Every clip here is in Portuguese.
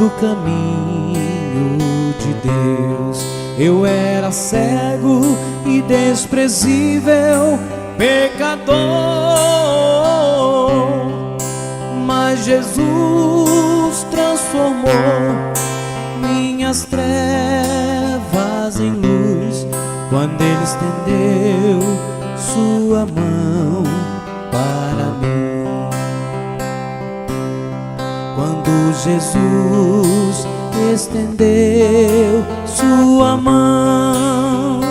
do caminho de Deus. Eu era cego e desprezível, pecador, mas Jesus transformou minhas trevas em luz, quando Ele estendeu sua mão para mim. Quando Jesus estendeu sua mão,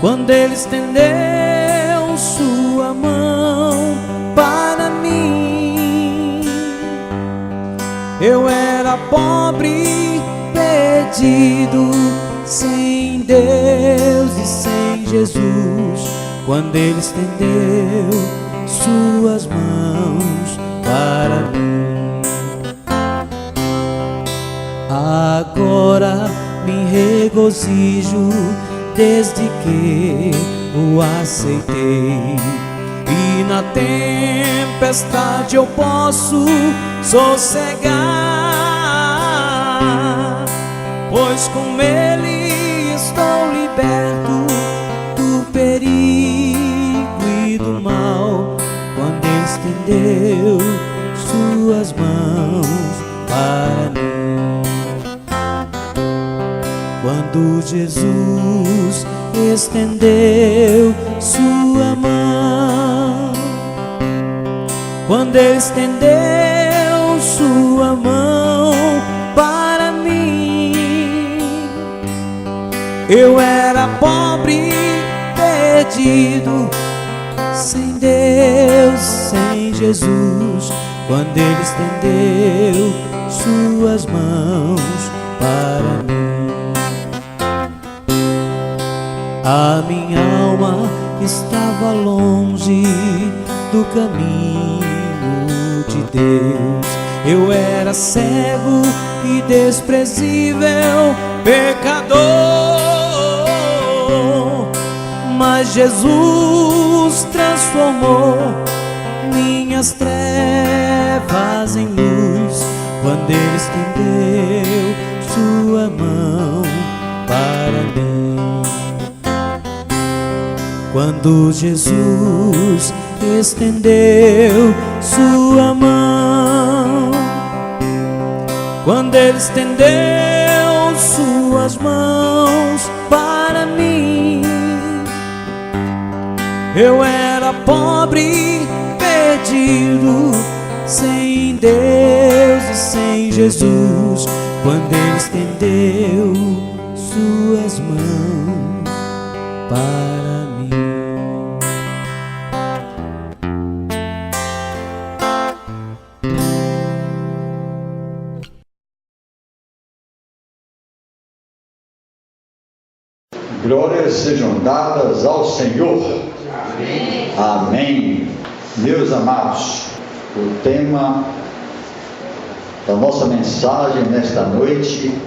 quando Ele estendeu sua mão para mim, eu era pobre, perdido, sem Deus e sem Jesus, quando Ele estendeu suas mãos para mim. Agora me regozijo desde que o aceitei, e na tempestade eu posso sossegar, pois com Ele estou liberto do perigo e do mal, quando Ele estendeu suas mãos para mim. Quando Jesus estendeu sua mão, quando Ele estendeu sua mão para mim, eu era pobre, perdido, sem Deus, sem Jesus, quando Ele estendeu suas mãos para mim. A minha alma estava longe do caminho de Deus. Eu era cego e desprezível, pecador, mas Jesus transformou minhas trevas em luz, quando Ele estendeu sua mão para mim. Quando Jesus estendeu sua mão, quando Ele estendeu suas mãos para mim, eu era pobre, perdido, sem Deus e sem Jesus, quando Ele estendeu suas mãos para mim. Glórias sejam dadas ao Senhor. Amém. Amém. Meus amados, o tema da nossa mensagem nesta noite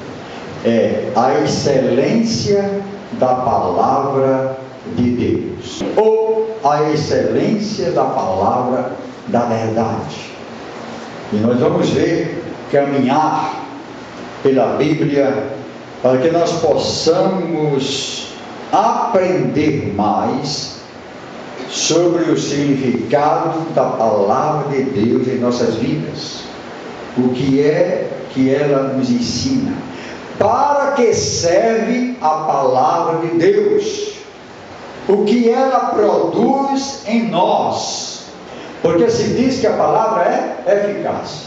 é a excelência da palavra de Deus, ou a excelência da palavra da verdade. E nós vamos ver, caminhar pela Bíblia, para que nós possamos aprender mais sobre o significado da palavra de Deus em nossas vidas, o que é que ela nos ensina, para que serve a palavra de Deus, o que ela produz em nós, porque se diz que a palavra é eficaz.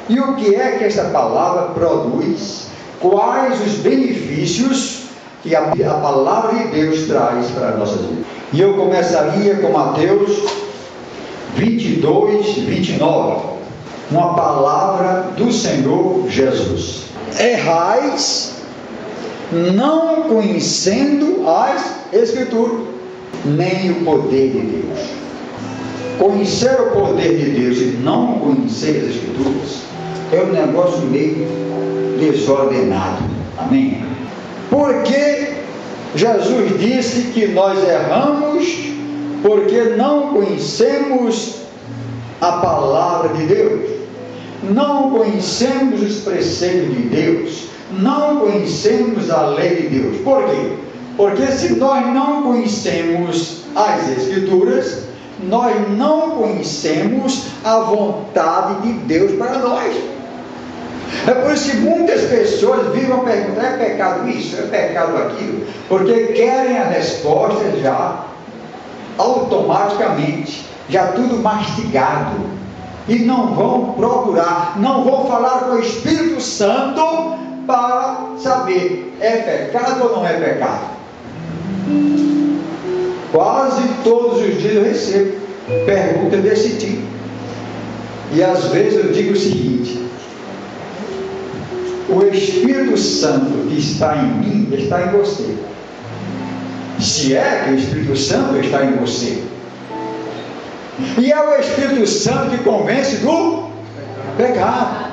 E o que é que esta palavra produz? Quais os benefícios que a palavra de Deus traz para a nossa vida? E eu começaria com Mateus 22, 29, uma palavra do Senhor Jesus. Errais, não conhecendo as Escrituras, nem o poder de Deus. Conhecer o poder de Deus e não conhecer as Escrituras é um negócio meio desordenado. Amém? Porque Jesus disse que nós erramos porque não conhecemos a palavra de Deus. não conhecemos os preceitos de Deus, não conhecemos a lei de Deus. Por quê? Porque se nós não conhecemos as Escrituras, nós não conhecemos a vontade de Deus para nós. É por isso que muitas pessoas vivem a perguntar: é pecado isso? É pecado aquilo? Porque querem a resposta já automaticamente, já tudo mastigado, e não vão procurar, não vão falar com o Espírito Santo para saber: é pecado ou não é pecado? Quase todos os dias eu recebo pergunta desse tipo, e às vezes eu digo o seguinte: o Espírito Santo que está em mim está em você. Se é que o Espírito Santo está em você, e é o Espírito Santo que convence do pecado.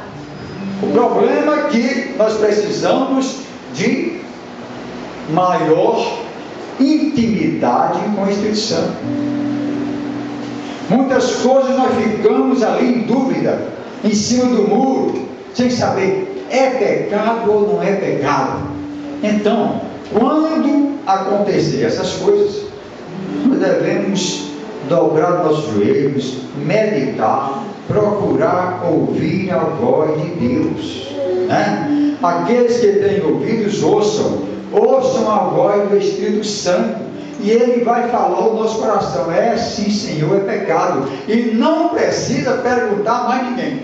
O problema é que nós precisamos de maior intimidade com o Espírito Santo. Muitas coisas nós ficamos ali em dúvida, em cima do muro, sem saber: é pecado ou não é pecado? Então, quando acontecer essas coisas, nós devemos dobrar nossos joelhos, meditar, procurar ouvir a voz de Deus, né? Aqueles que têm ouvidos, ouçam a voz do Espírito Santo, e Ele vai falar ao nosso coração: é sim, Senhor, é pecado. E não precisa perguntar a mais ninguém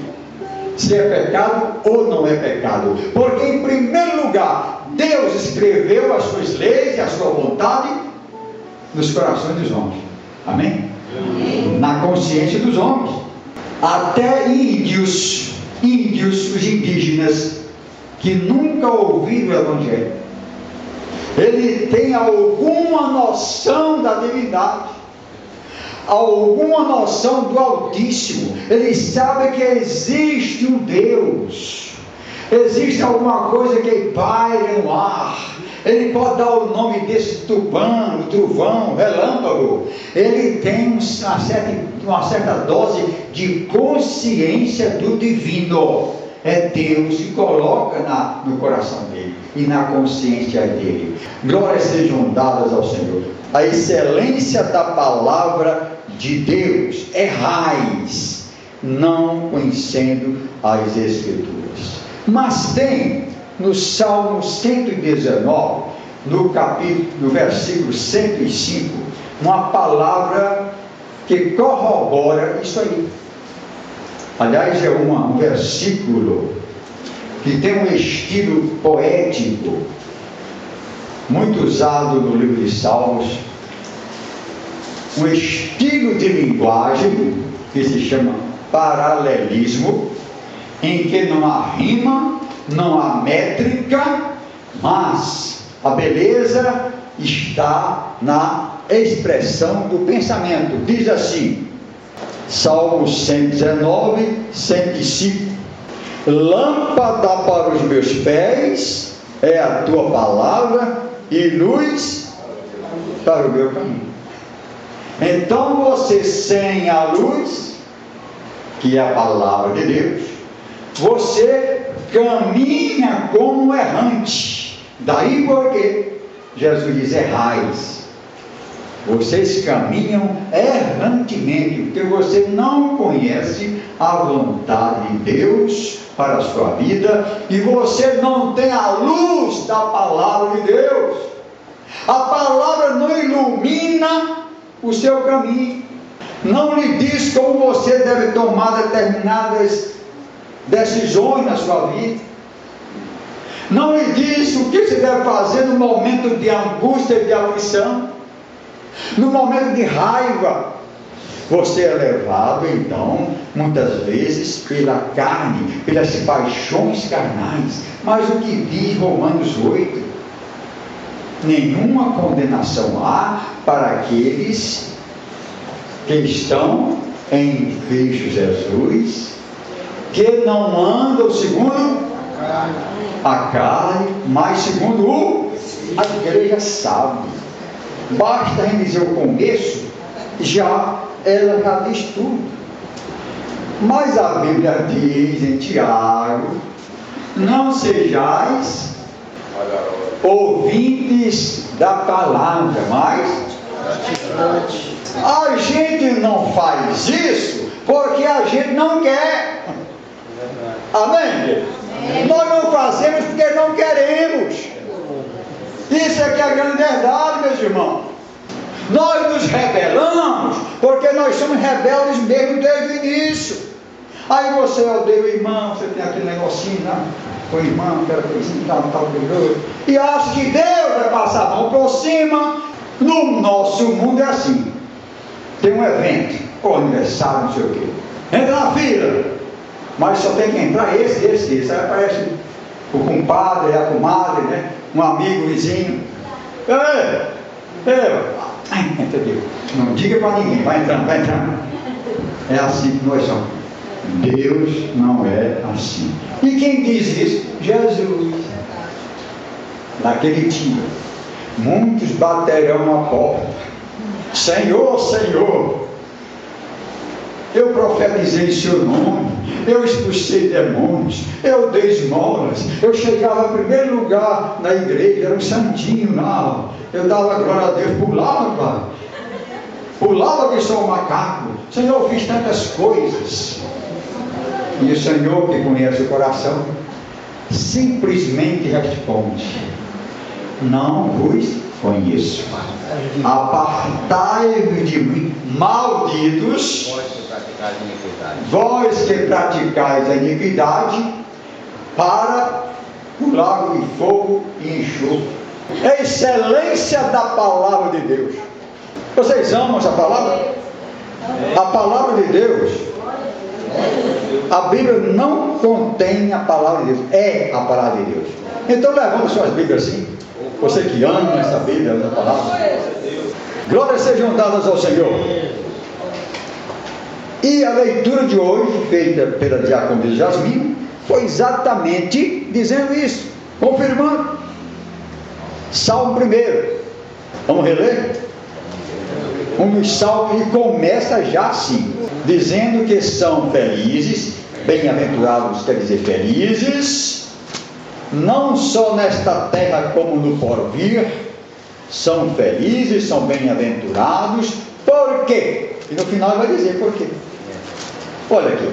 se é pecado ou não é pecado, porque em primeiro lugar Deus escreveu as suas leis e a sua vontade nos corações dos homens. Amém? Amém. Na consciência dos homens. Até índios, os indígenas que nunca ouviram o Evangelho, ele tem alguma noção da divindade, alguma noção do Altíssimo. Ele sabe que existe um Deus, existe alguma coisa que paira no ar. Ele pode dar o nome desse tupã, trovão, relâmpago. Ele tem uma certa dose de consciência do divino. É Deus que coloca no coração dele e na consciência dele. Glórias sejam dadas ao Senhor. A excelência da palavra de Deus é raiz, não conhecendo as Escrituras. Mas tem no Salmo 119, no versículo 105, uma palavra que corrobora isso aí. Aliás, é um versículo que tem um estilo poético muito usado no livro de Salmos, um estilo de linguagem que se chama paralelismo, em que não há rima, não há métrica, mas a beleza está na expressão do pensamento. Diz assim, Salmo 119, 105: lâmpada para os meus pés é a tua palavra e luz para o meu caminho. Então você, sem a luz, que é a palavra de Deus, você caminha como errante. Daí porque Jesus diz: errais. Vocês caminham errantemente, porque você não conhece a vontade de Deus para a sua vida, e você não tem a luz da palavra de Deus. A palavra não ilumina o seu caminho, não lhe diz como você deve tomar determinadas decisões na sua vida, não lhe diz o que você deve fazer no momento de angústia e de aflição, no momento de raiva. Você é levado então muitas vezes pela carne, pelas paixões carnais. Mas o que diz Romanos 8? Nenhuma condenação há para aqueles que estão em Cristo Jesus, que não andam segundo a carne, mas segundo a igreja sabe. Basta a gente dizer o começo, ela já diz tudo. Mas a Bíblia diz em Tiago: não sejais ouvintes da palavra, mas a gente não faz isso porque a gente não quer. Amém? Nós não fazemos porque não queremos. Isso é que é a grande verdade, meus irmãos. Nós nos rebelamos porque nós somos rebeldes mesmo desde o início. Aí você odeia o irmão, você tem aquele negocinho, né? O irmão, aquela coisinha, tal, e acha que Deus vai passar a mão por cima. No nosso mundo é assim. Tem um evento, ou aniversário, não sei o quê. Entra na fila, mas só tem que entrar esse. Aí aparece o compadre, a comadre, né? Um amigo, vizinho. Entra aqui. Não diga para ninguém, vai entrando. É assim que nós somos. Deus não é assim. E quem diz isso? Jesus. Naquele dia, muitos baterão a porta. Senhor, Senhor, eu profetizei em seu nome, eu expulsei demônios, eu dei esmolas, eu chegava em primeiro lugar na igreja, era um santinho lá, eu dava glória a Deus, pulava que sou um macaco. Senhor, eu fiz tantas coisas. E o Senhor, que conhece o coração, simplesmente responde: não vos conheço. Apartai-vos de mim, malditos, vós que praticais a iniquidade, para o lago de fogo e enxofre. É a excelência da palavra de Deus. Vocês amam essa palavra? A palavra de Deus, a Bíblia não contém a palavra de Deus, é a palavra de Deus. Então levanta suas Bíblias assim. Você que ama essa Bíblia, essa palavra. Glórias sejam dadas ao Senhor. E a leitura de hoje, feita pela diaconisa Jasmine, foi exatamente dizendo isso, confirmando. Salmo 1. Vamos reler? Um dos salmos que começa já assim, dizendo que são felizes, bem-aventurados quer dizer felizes, não só nesta terra como no porvir, são felizes, são bem-aventurados. Por quê? E no final vai dizer por quê. Olha aqui,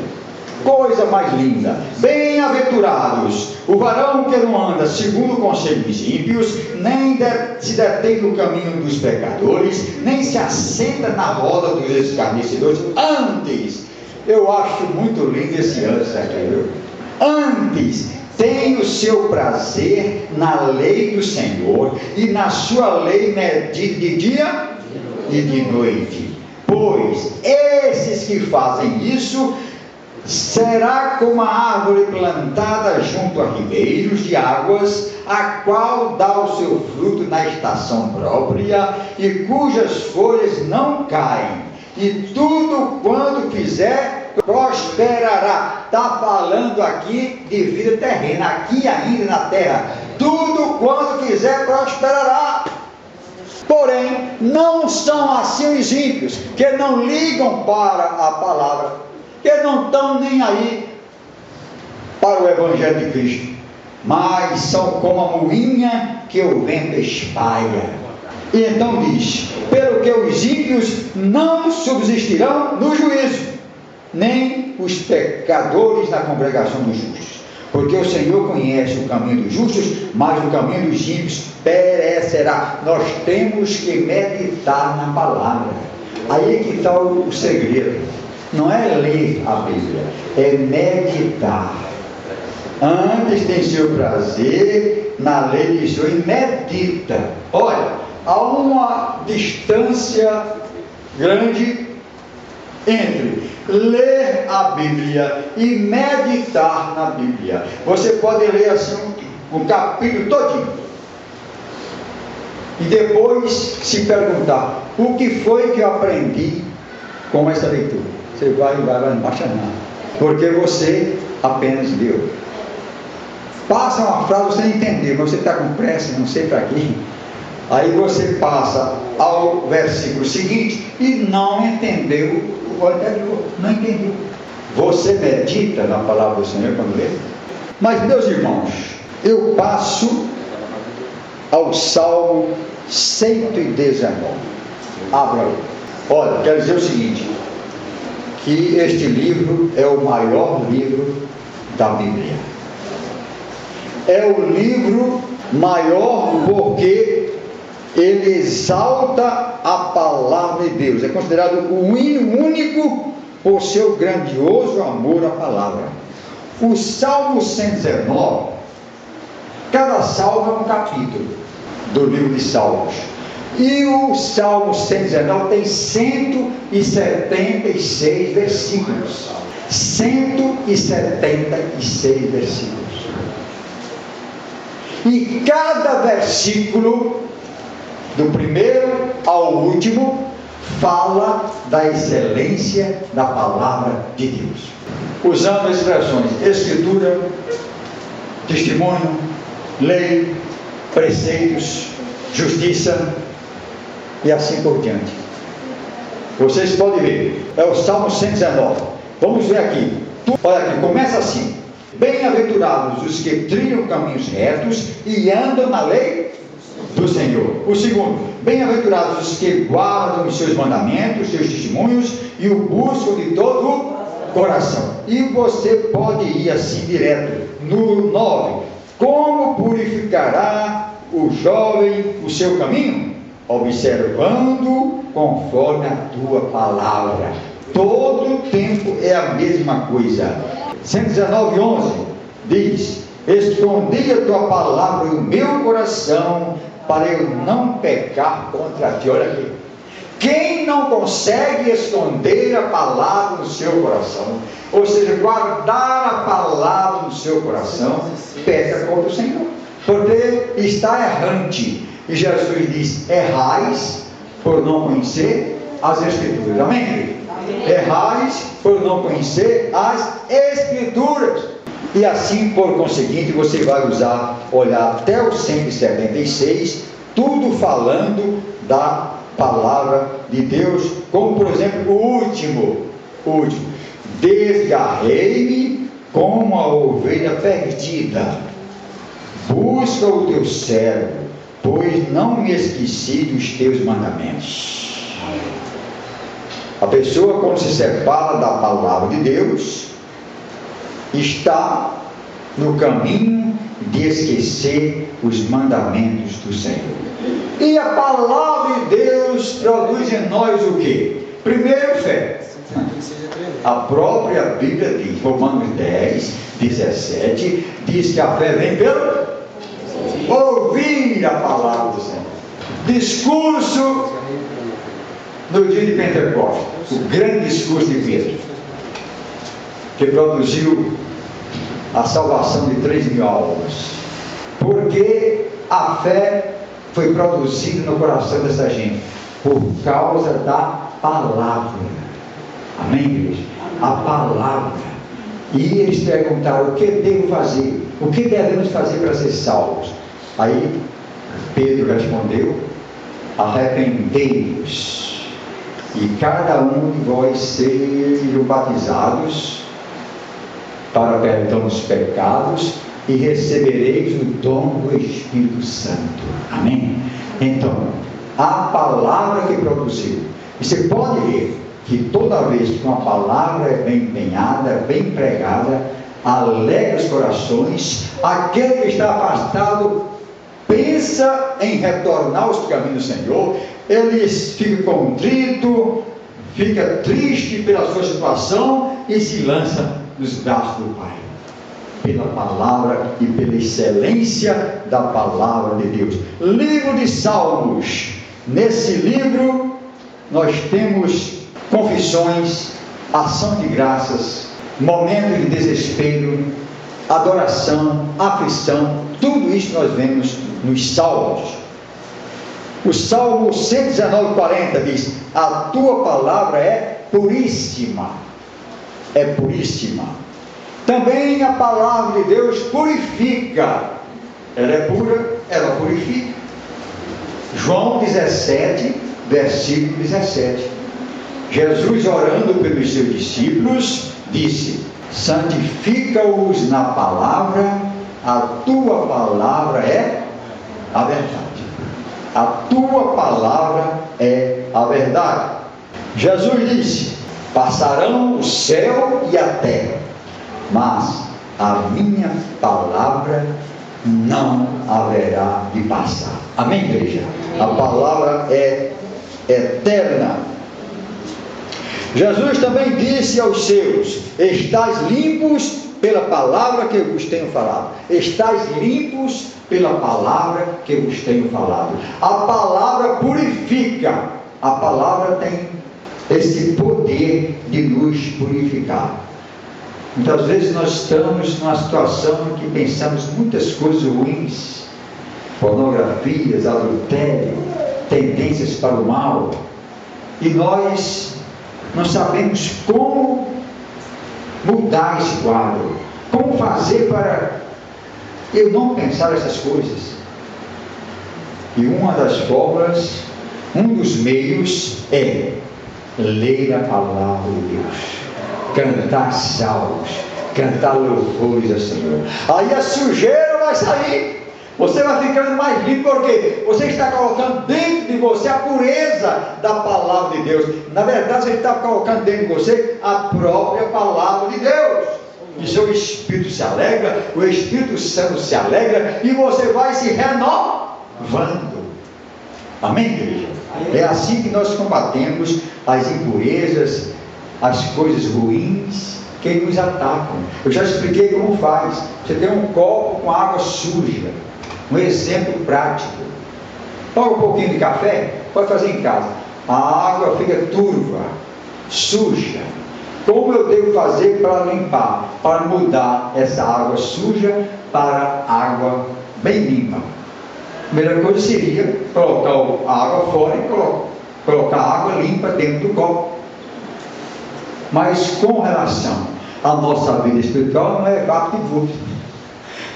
coisa mais linda: bem-aventurados o varão que não anda segundo o conselho dos ímpios, nem se detém no caminho dos pecadores, nem se assenta na roda dos escarnecedores. Antes, eu acho muito lindo esse antes aqui, viu? Antes tem o seu prazer na lei do Senhor, e na sua lei medita de dia e de noite. Pois esses que fazem isso será como a árvore plantada junto a ribeiros de águas, a qual dá o seu fruto na estação própria, e cujas folhas não caem, e tudo quanto fizer prosperará. Está falando aqui de vida terrena, aqui ainda na terra. Tudo quanto fizer prosperará. Porém, não são assim os ímpios, que não ligam para a palavra, que não estão nem aí para o Evangelho de Cristo, mas são como a moinha que o vento espalha. E então diz: pelo que os ímpios não subsistirão no juízo, nem os pecadores na congregação dos justos. Porque o Senhor conhece o caminho dos justos, mas o caminho dos ímpios perecerá. Nós temos que meditar na palavra. Aí que está o segredo. Não é ler a Bíblia, é meditar. Antes tem seu prazer na lei de Deus e medita. Olha, há uma distância grande entre ler a Bíblia e meditar na Bíblia. Você pode ler assim um capítulo todinho e depois se perguntar: o que foi que eu aprendi com essa leitura? Você vai não baixa nada, porque você apenas leu. Passa uma frase, você não entendeu, mas você está com pressa, não sei para quê. Aí você passa ao versículo seguinte e não entendeu o anterior, não entendeu. Você medita na palavra do Senhor quando lê? Mas, meus irmãos, eu passo ao Salmo 119. Abra aí. Olha, quero dizer o seguinte, que este livro é o maior livro da Bíblia. É o livro maior porque ele exalta a palavra de Deus. É considerado o único por seu grandioso amor à palavra. O Salmo 119, cada salmo é um capítulo do livro de Salmos. E o Salmo 119 tem 176 versículos. 176 versículos. E cada versículo, do primeiro ao último, fala da excelência da palavra de Deus, usando expressões: escritura, testemunho, lei, preceitos, justiça e assim por diante. Vocês podem ver, é o Salmo 119. Vamos ver aqui. Olha aqui, começa assim: bem-aventurados os que trilham caminhos retos e andam na lei do Senhor. O segundo: bem-aventurados os que guardam os seus mandamentos, seus testemunhos e o buscam de todo o coração. E você pode ir assim direto no 9: como purificará o jovem o seu caminho? Observando conforme a tua palavra. Todo tempo é a mesma coisa. 119:11 diz: escondi a tua palavra no meu coração para eu não pecar contra ti. Olha aqui, quem não consegue esconder a palavra no seu coração, ou seja, guardar a palavra no seu coração, peca contra o Senhor, porque está errante. E Jesus diz: errais por não conhecer as Escrituras. Amém? Errais por não conhecer as Escrituras. E assim, por conseguinte, você vai olhar até o 176, tudo falando da palavra de Deus, como por exemplo o último: desgarrei-me como a ovelha perdida, busca o teu servo, pois não me esqueci dos teus mandamentos. A pessoa, quando se separa da palavra de Deus, está no caminho de esquecer os mandamentos do Senhor. E a palavra de Deus produz em nós o quê? Primeiro, fé. A própria Bíblia diz, Romanos 10:17, diz que a fé vem pelo ouvir a palavra do Senhor. Discurso no dia de Pentecostes, o grande discurso de Pedro, que produziu a salvação de 3.000 almas, porque a fé foi produzida no coração dessa gente por causa da palavra. Amém, igreja? A palavra. E eles perguntaram: o que devo fazer? O que devemos fazer para ser salvos? Aí Pedro respondeu: arrependei-vos, e cada um de vós sejam batizados para o perdão dos pecados, e recebereis o dom do Espírito Santo. Amém? Então, a palavra que produziu. E você pode ver que toda vez que uma palavra é bem empenhada, bem pregada, alegra os corações. Aquele que está afastado pensa em retornar aos caminhos do Senhor, ele fica contrito, fica triste pela sua situação e se lança nos braços do Pai, pela palavra e pela excelência da palavra de Deus. Livro de Salmos. Nesse livro nós temos confissões, ação de graças, momentos de desespero, adoração, aflição. Tudo isso nós vemos nos Salmos. O Salmo 119:40 diz: a tua palavra é puríssima. É puríssima. Também a palavra de Deus purifica. Ela é pura, ela purifica. João 17, versículo 17. Jesus, orando pelos seus discípulos, disse: santifica-os na palavra, a tua palavra é a verdade. A tua palavra é a verdade. Jesus disse: passarão o céu e a terra, mas a minha palavra não haverá de passar. Amém, igreja? A palavra é eterna. Jesus também disse aos seus: estais limpos pela palavra que eu vos tenho falado. Estais limpos pela palavra que eu vos tenho falado. A palavra purifica. A palavra tem esse poder de nos purificar. Muitas vezes nós estamos numa situação em que pensamos muitas coisas ruins, pornografias, adultério, tendências para o mal, e nós não sabemos como mudar esse quadro, como fazer para eu não pensar essas coisas. E uma das formas, um dos meios é ler a palavra de Deus, cantar salmos, cantar louvores ao Senhor. Aí a sujeira vai sair, você vai ficando mais limpo, porque você está colocando dentro de você a pureza da palavra de Deus. Na verdade, você está colocando dentro de você a própria palavra de Deus. E seu Espírito se alegra, o Espírito Santo se alegra, e você vai se renovando. Amém, igreja? É assim que nós combatemos as impurezas, as coisas ruins que nos atacam. Eu já expliquei como faz. Você tem um copo com água suja, um exemplo prático. Toma um pouquinho de café, pode fazer em casa. A água fica turva, suja. Como eu devo fazer para limpar, para mudar essa água suja para água bem limpa? A primeira coisa seria colocar a água fora e colocar a água limpa dentro do copo. Mas com relação à nossa vida espiritual, não é vapt-vupt.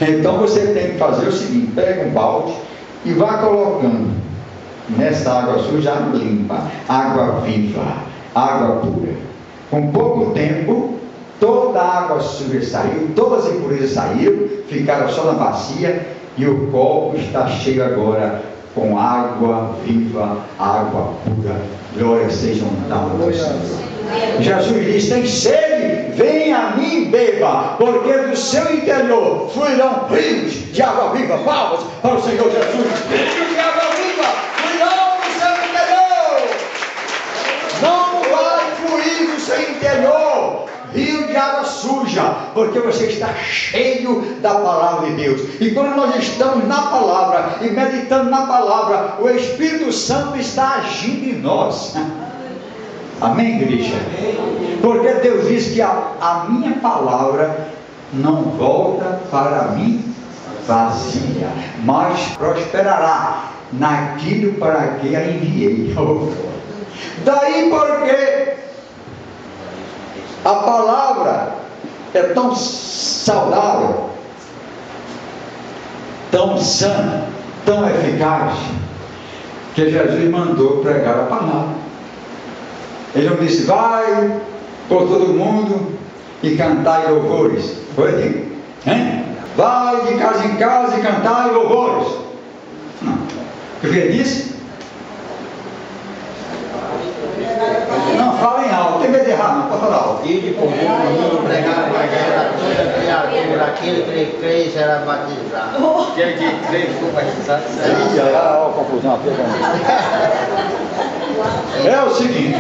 Então você tem que fazer o seguinte: pega um balde e vá colocando nessa água suja água limpa, água viva, água pura. Com pouco tempo, toda a água suja saiu, todas as impurezas saíram, ficaram só na bacia, e o copo está cheio agora com água viva, água pura. Glória seja dada ao Senhor. Jesus diz: tem sede, venha a mim e beba, porque do seu interior fluirão rios de água viva. Palmas para o Senhor Jesus. Rios de água viva fluirão do seu interior. Não vai fluir do seu interior rio de água suja, porque você está cheio da palavra de Deus. E quando nós estamos na palavra e meditando na palavra, o Espírito Santo está agindo em nós. Amém, igreja? Porque Deus diz que a minha palavra não volta para mim vazia, mas prosperará naquilo para que a enviei. Daí porque a palavra é tão saudável, tão sã, tão eficaz, que Jesus mandou pregar a palavra. Ele não disse: vai por todo mundo e cantai louvores. Foi? Hein? Vai de casa em casa e cantai louvores. Não. O que ele disse? Não, fala em alto, tem medo de errar, não pode falar alto. E de por mundo pregar o evangelho a toda criatura, aquele que crê será batizado. Aquele que crê ficou batizado. Olha a confusão aqui. É o seguinte: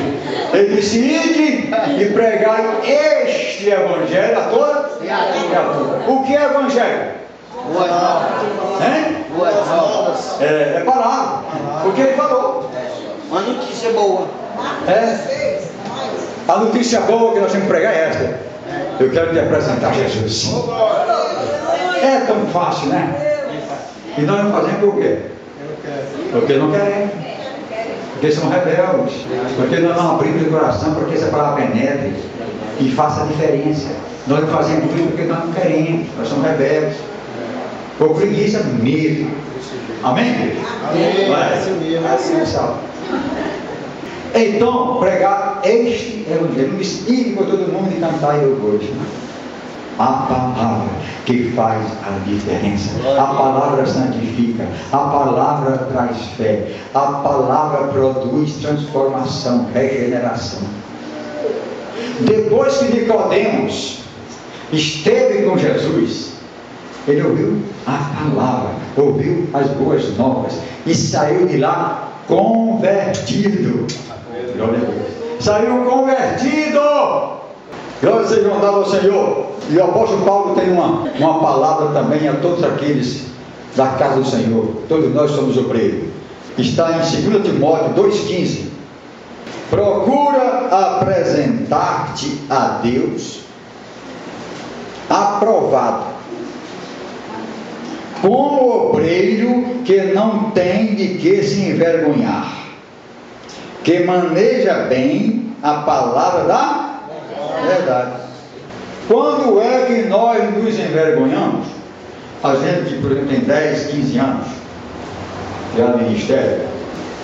ele disse: ide e pregai este evangelho a toda criatura. O que é evangelho? Boas novas. Hein? Boas novas. É palavra. O que ele falou? Uma notícia boa. É. A notícia boa que nós temos que pregar é esta: eu quero te apresentar Jesus. É tão fácil, né? E nós não fazemos por quê? Porque não queremos. Porque são rebeldes. Porque nós não abrimos o coração para que essa palavra penetre e faça a diferença. Nós não fazemos tudo porque nós não queremos. Nós somos rebeldes. Por preguiça mesmo. Amém? Amém. Vai. Então, pregar este evangelho no Espírito para todo mundo e cantar louvores. A palavra que faz a diferença. A palavra santifica. A palavra traz fé. A palavra produz transformação, regeneração. Depois que Nicodemos esteve com Jesus, ele ouviu a palavra, ouviu as boas novas e saiu de lá convertido. Glória a Deus. Saiu convertido. Glória seja dada ao Senhor. E o apóstolo Paulo tem uma palavra também a todos aqueles da casa do Senhor. Todos nós somos obreiros. Está em 2 Timóteo 2,15. Procura apresentar-te a Deus aprovado, como obreiro que não tem de que se envergonhar, que maneja bem a palavra da verdade. Quando é que nós nos envergonhamos? A gente que, por exemplo, tem 10, 15 anos já no ministério,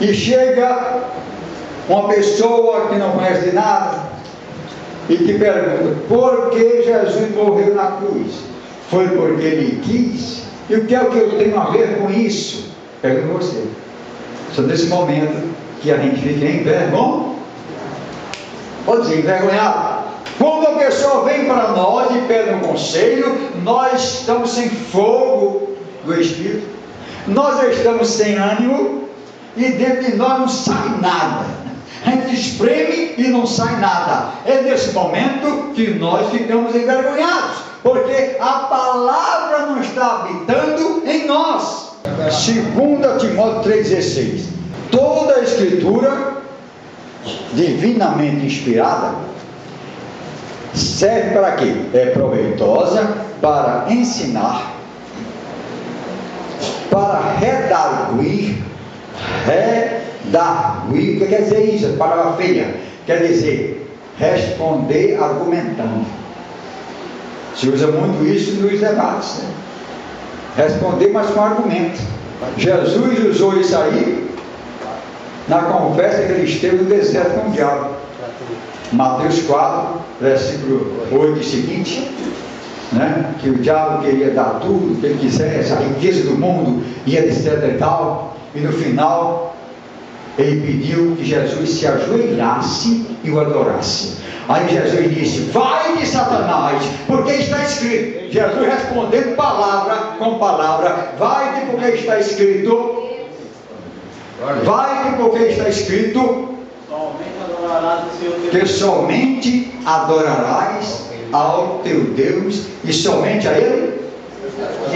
e chega uma pessoa que não conhece de nada e que pergunta: por que Jesus morreu na cruz? Foi porque ele quis? E o que é o que eu tenho a ver com isso? Pergunto a você. Só nesse momento que a gente fica envergonhado. Pode dizer, envergonhado. Quando a pessoa vem para nós e pede um conselho, nós estamos sem fogo do Espírito, nós estamos sem ânimo e dentro de nós não sai nada. A gente espreme e não sai nada. É nesse momento que nós ficamos envergonhados, porque a palavra não está habitando em nós. 2 Timóteo 3,16. Toda a escritura divinamente inspirada serve para quê? É proveitosa para ensinar, para redarguir. O que quer dizer isso? Palavra feia. Quer dizer responder argumentando. Se usa muito isso nos debates, né? Responder, mas com argumento. Jesus usou isso aí na conversa que ele esteve no deserto com o diabo. Mateus 4, versículo 8 e seguinte, né? Que o diabo queria dar tudo que ele quisesse, a riqueza do mundo, e etc e tal, e no final ele pediu que Jesus se ajoelhasse e o adorasse. Aí Jesus disse: vai de Satanás, porque está escrito. Jesus respondendo palavra com palavra: vai-te, porque está escrito. Vai-te, porque está escrito que somente adorarás ao teu Deus e somente a Ele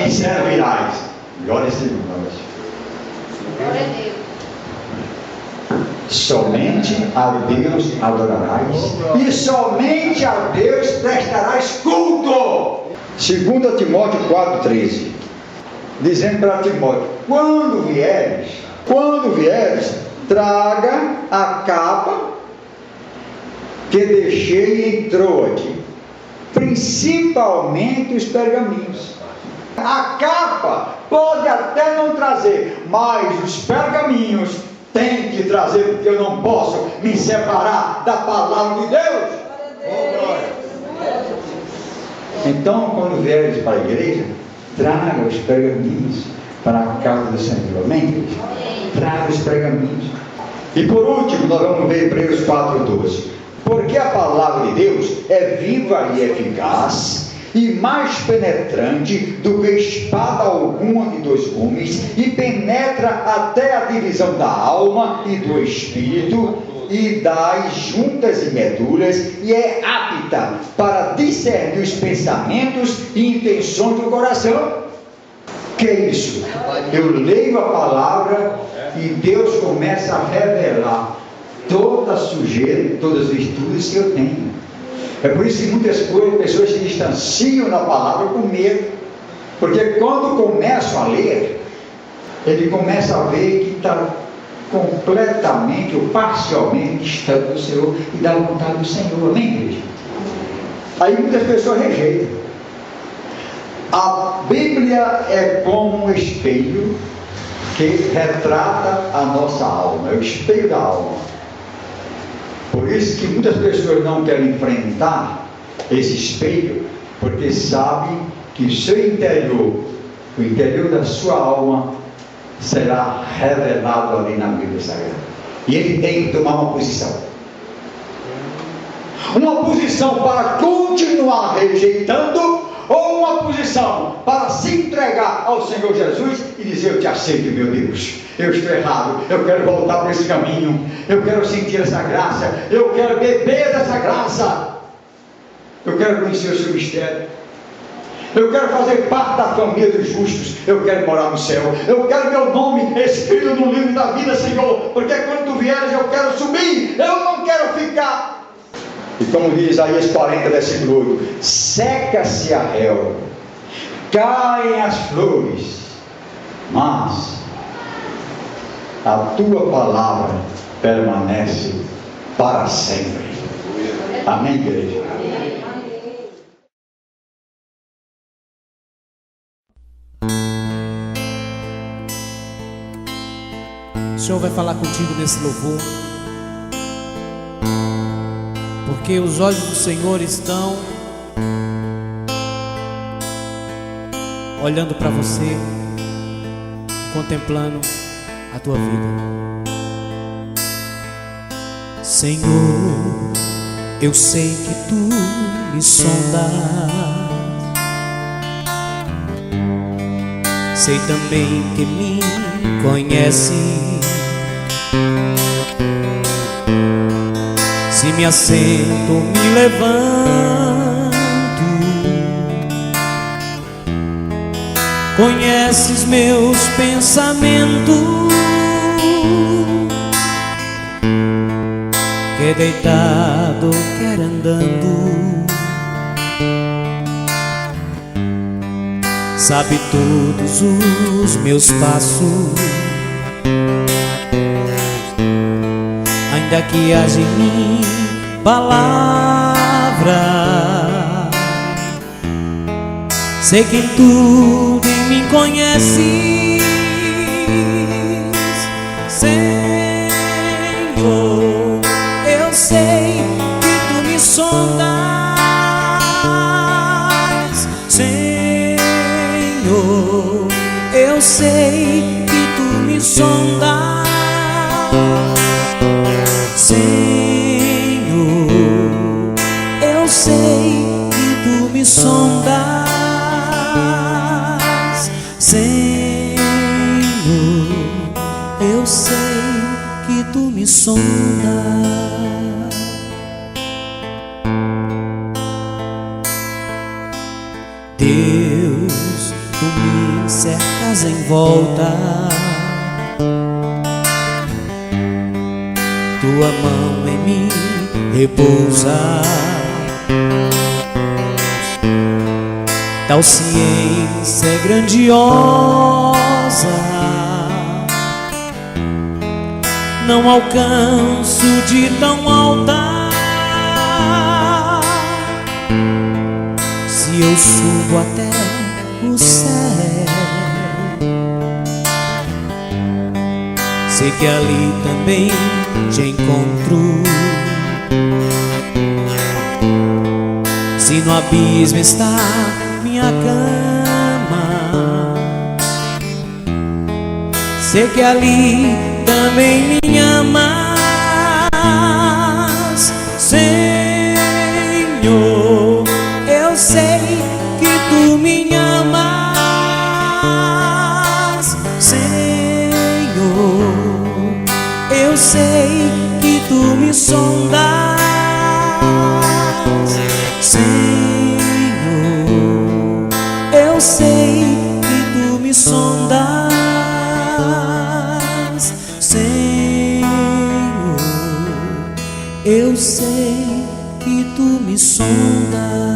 e servirás. Glória a Deus. Glória a Deus. Somente a Deus adorarás e somente a Deus prestarás culto. 2 Timóteo 4,13, dizendo para Timóteo: quando vieres, traga a capa que deixei em Troade, principalmente os pergaminhos. A capa pode até não trazer, mas os pergaminhos tem que trazer, porque eu não posso me separar da palavra de Deus. Então, quando vieres para a igreja, traga os pergaminhos para a casa do Senhor. Amém? Traga os pergaminhos. E por último, nós vamos ver Hebreus 4,12. Porque a palavra de Deus é viva e eficaz, e mais penetrante do que espada alguma de dois gumes, e penetra até a divisão da alma e do espírito, e das juntas e medulas, e é apta para discernir os pensamentos e intenções do coração. Que é isso? Eu leio a palavra e Deus começa a revelar toda a sujeira, todas as virtudes que eu tenho. É por isso que muitas pessoas se distanciam da palavra com medo, porque quando começam a ler, ele começa a ver que está completamente ou parcialmente distante do Senhor e da vontade do Senhor. Amém, igreja? Aí muitas pessoas rejeitam. A Bíblia é como um espelho que retrata a nossa alma, é o espelho da alma. Por isso que muitas pessoas não querem enfrentar esse espelho, porque sabem que o seu interior, o interior da sua alma, será revelado ali na Bíblia Sagrada. E ele tem que tomar uma posição. Uma posição para continuar rejeitando, ou uma posição para se entregar ao Senhor Jesus e dizer: eu te aceito, meu Deus, eu estou errado, eu quero voltar para esse caminho, eu quero sentir essa graça, eu quero beber dessa graça, eu quero conhecer o seu mistério, eu quero fazer parte da família dos justos, eu quero morar no céu, eu quero meu nome escrito no livro da vida, Senhor, porque quando tu vieres eu quero subir, eu não quero ficar. E como diz Isaías 40, versículo 8: seca-se a relva, caem as flores, mas a tua palavra permanece para sempre. Amém, igreja? O Senhor vai falar contigo nesse louvor, porque os olhos do Senhor estão olhando para você, contemplando a tua vida. Senhor, eu sei que tu me sondas, sei também que me conhece. Se me assento, me levanto, conheces meus pensamentos, quer deitado, quer andando, sabe todos os meus passos. Ainda que haja em mim palavra, sei que tudo em mim conheces. Senhor, eu sei que tu me sondas. Senhor, eu sei que tu me sondas. Senhor, eu sei que tu me sondas. Senhor, eu sei que tu me sondas. Deus, tu me cercas em volta, tua mão em mim repousa, tal ciência é grandiosa, não alcanço de tão alta. Se eu subo até o céu, sei que ali também te encontro. Se no abismo está minha cama, sei que ali também me amas. Senhor, eu sei que tu me amas. Senhor, eu sei que tu me sondas. Senhor, eu sei que tu me sondas. Senhor, eu sei que tu me sondas.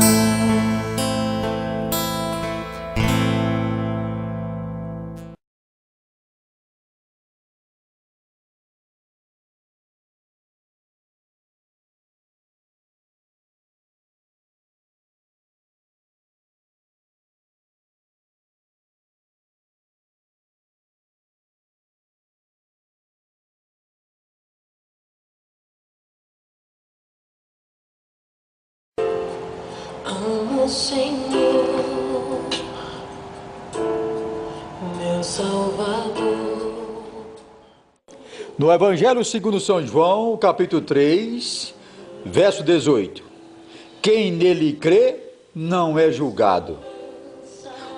amo, Senhor, meu Salvador. No Evangelho segundo São João, capítulo 3, verso 18. Quem nele crê não é julgado.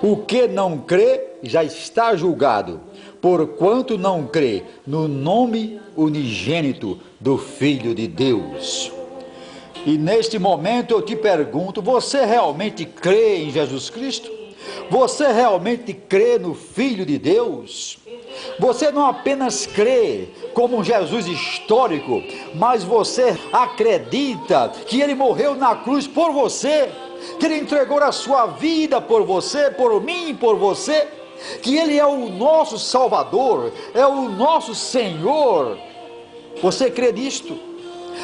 O que não crê já está julgado, porquanto não crê no nome unigênito do Filho de Deus. E neste momento eu te pergunto, você realmente crê em Jesus Cristo? Você realmente crê no Filho de Deus? Você não apenas crê como um Jesus histórico, mas você acredita que Ele morreu na cruz por você, que Ele entregou a sua vida por você, por mim, por você, que Ele é o nosso Salvador, é o nosso Senhor. Você crê nisto?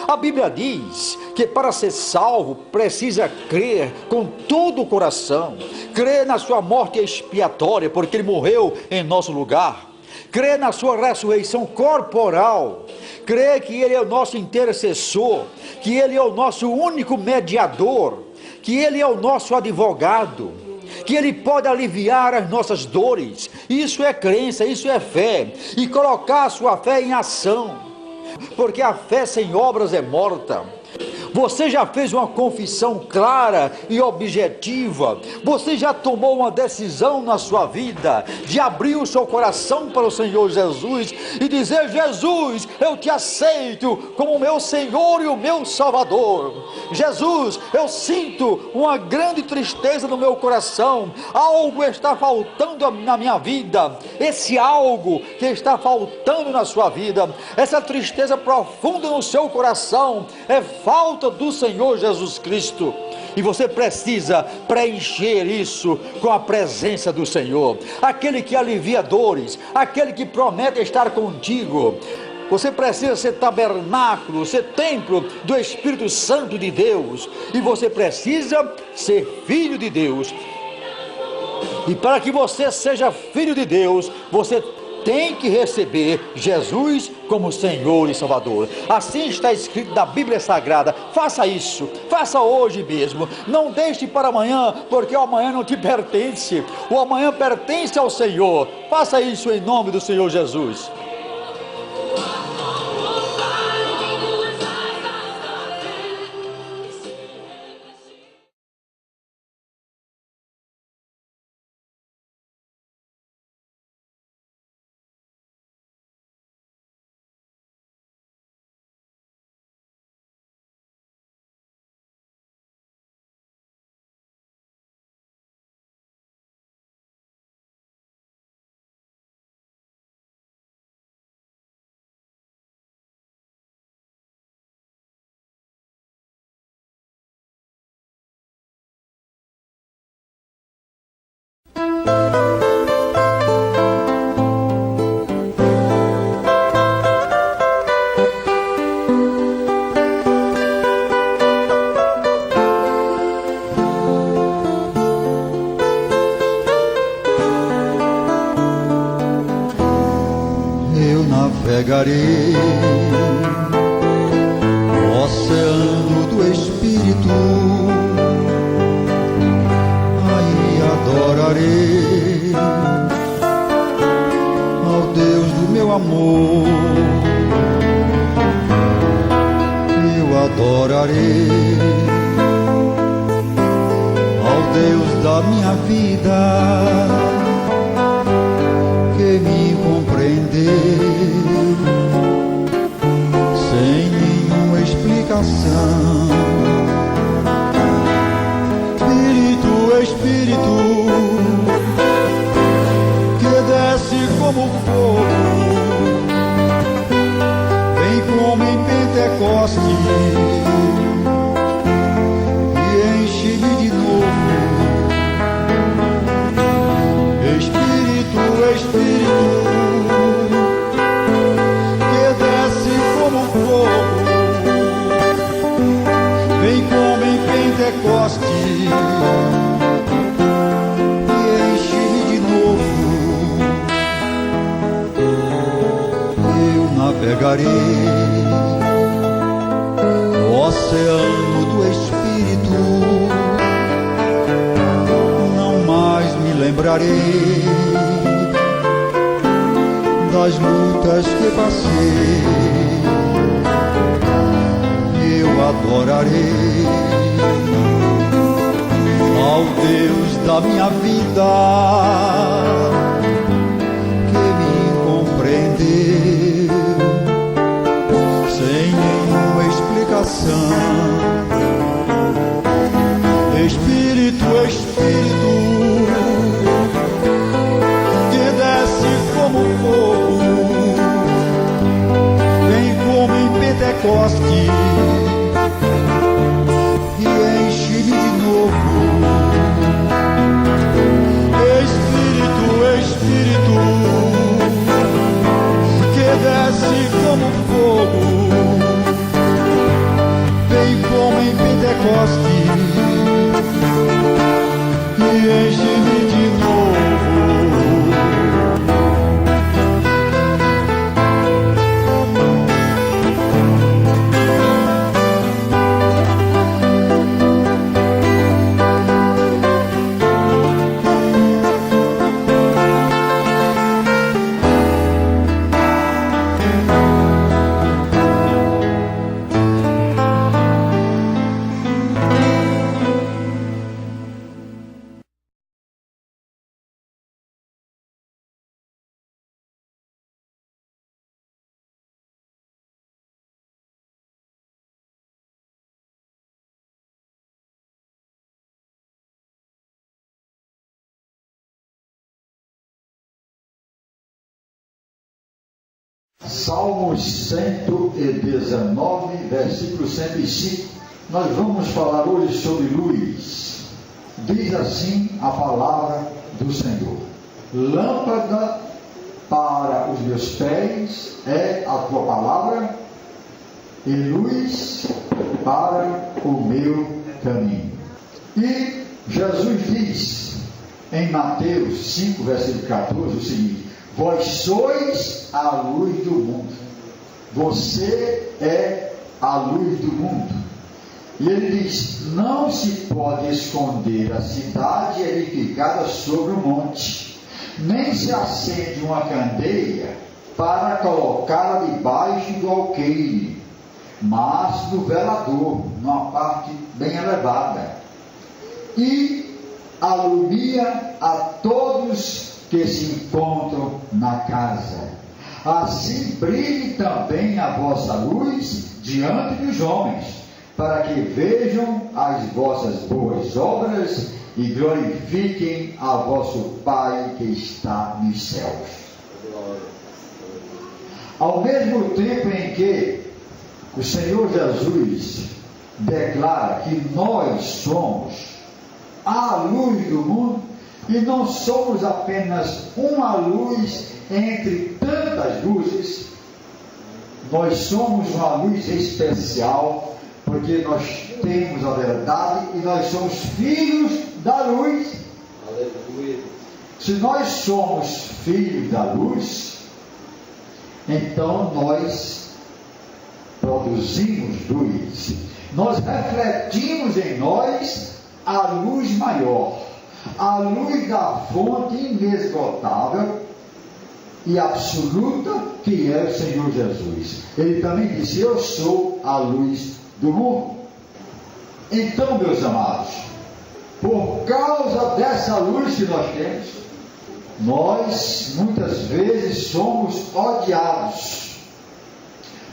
A Bíblia diz que para ser salvo precisa crer com todo o coração, crer na sua morte expiatória, porque Ele morreu em nosso lugar, crer na sua ressurreição corporal, crer que Ele é o nosso intercessor, que Ele é o nosso único mediador, que Ele é o nosso advogado, que Ele pode aliviar as nossas dores. Isso é crença, isso é fé, e colocar a sua fé em ação, porque a fé sem obras é morta. Você já fez uma confissão clara e objetiva? Você já tomou uma decisão na sua vida de abrir o seu coração para o Senhor Jesus e dizer: Jesus, eu te aceito como o meu Senhor e o meu Salvador. Jesus, eu sinto uma grande tristeza no meu coração, algo está faltando na minha vida. Esse algo que está faltando na sua vida, essa tristeza profunda no seu coração, é falta do Senhor Jesus Cristo, e você precisa preencher isso com a presença do Senhor, aquele que alivia dores, aquele que promete estar contigo. Você precisa ser tabernáculo, ser templo do Espírito Santo de Deus, e você precisa ser filho de Deus. E para que você seja filho de Deus, você tem que receber Jesus como Senhor e Salvador. Assim está escrito na Bíblia Sagrada. Faça isso, faça hoje mesmo, não deixe para amanhã, porque o amanhã não te pertence, o amanhã pertence ao Senhor. Faça isso em nome do Senhor Jesus. Navegarei no oceano do Espírito, aí adorarei ao Deus do meu amor. Eu adorarei ao Deus da minha vida, que me compreendeu sem nenhuma explicação. Espírito, Espírito, que desce como fogo, vem como em Pentecostes e enche-me de novo. Espírito, Espírito, que desce como fogo, vem como em Pentecostes e enche-me de novo. Eu navegarei no oceano do Espírito, lembrarei das lutas que passei, eu adorarei ao Deus da minha vida, que me compreendeu sem nenhuma explicação. Espírito, Espírito, que desce como fogo, vem como em Pentecoste e enche-me de novo. Espírito, Espírito, que desce como fogo, vem como em Pentecoste e enche-me de novo. Salmos 119, versículo 105. Nós vamos falar hoje sobre luz. Diz assim a palavra do Senhor: lâmpada para os meus pés é a tua palavra e luz para o meu caminho. E Jesus diz em Mateus 5, versículo 14 o seguinte: vós sois a luz do mundo. Você é a luz do mundo. E ele diz: não se pode esconder a cidade edificada sobre um monte, nem se acende uma candeia para colocá-la debaixo do alqueire, mas no velador, numa parte bem elevada, e alumia a todos que se encontram na casa. Assim brilhe também a vossa luz diante dos homens, para que vejam as vossas boas obras e glorifiquem a vosso Pai que está nos céus. Ao mesmo tempo em que o Senhor Jesus declara que nós somos a luz do mundo, e não somos apenas uma luz entre tantas luzes, nós somos uma luz especial, porque nós temos a verdade e nós somos filhos da luz. Aleluia. Se nós somos filhos da luz, então nós produzimos luz, nós refletimos em nós a luz maior, a luz da fonte inesgotável e absoluta, que é o Senhor Jesus. Ele também disse: eu sou a luz do mundo. Então, meus amados, por causa dessa luz que nós temos, nós muitas vezes somos odiados.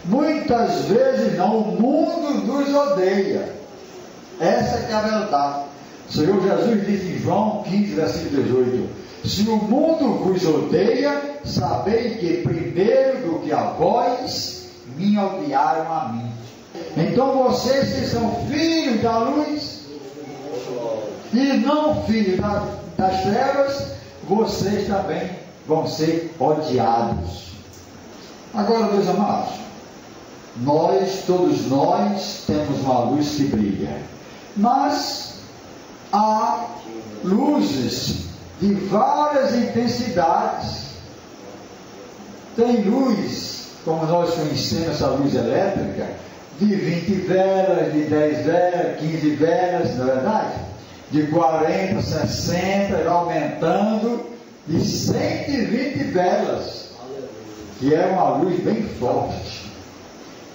Muitas vezes não, o mundo nos odeia. Essa que é a verdade. O Senhor Jesus diz em João 15, versículo 18: se o mundo vos odeia, sabei que primeiro do que a vós, me odiaram a mim. Então vocês que são filhos da luz e não filhos das trevas, vocês também vão ser odiados. Agora, meus amados, todos nós temos uma luz que brilha, mas há luzes de várias intensidades. Tem luz, como nós conhecemos essa luz elétrica, de 20 velas, de 10 velas, 15 velas, não é verdade? de 40, 60, e aumentando, de 120 velas, que é uma luz bem forte.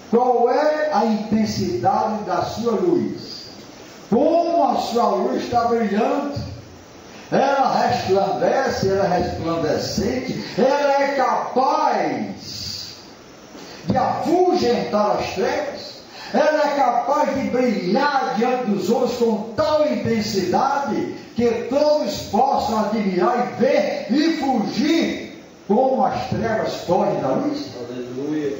Qual é a intensidade da sua luz? Como a sua luz está brilhando? Ela resplandece, ela é resplandecente, ela é capaz de afugentar as trevas, ela é capaz de brilhar diante dos outros com tal intensidade que todos possam admirar e ver e fugir como as trevas fogem da luz. Aleluia.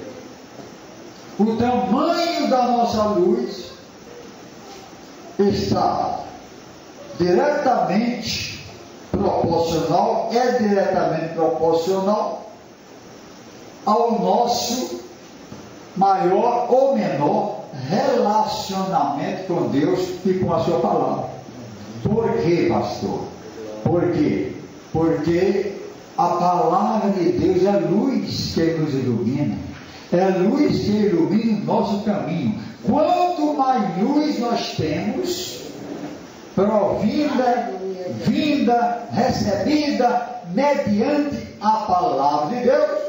O tamanho da nossa luz está diretamente proporcional, é diretamente proporcional ao nosso maior ou menor relacionamento com Deus e com a sua palavra. Por quê, pastor? Por quê? Porque a palavra de Deus é luz que nos ilumina, é luz que ilumina o nosso caminho. Quanto mais luz nós temos, vinda, recebida mediante a palavra de Deus,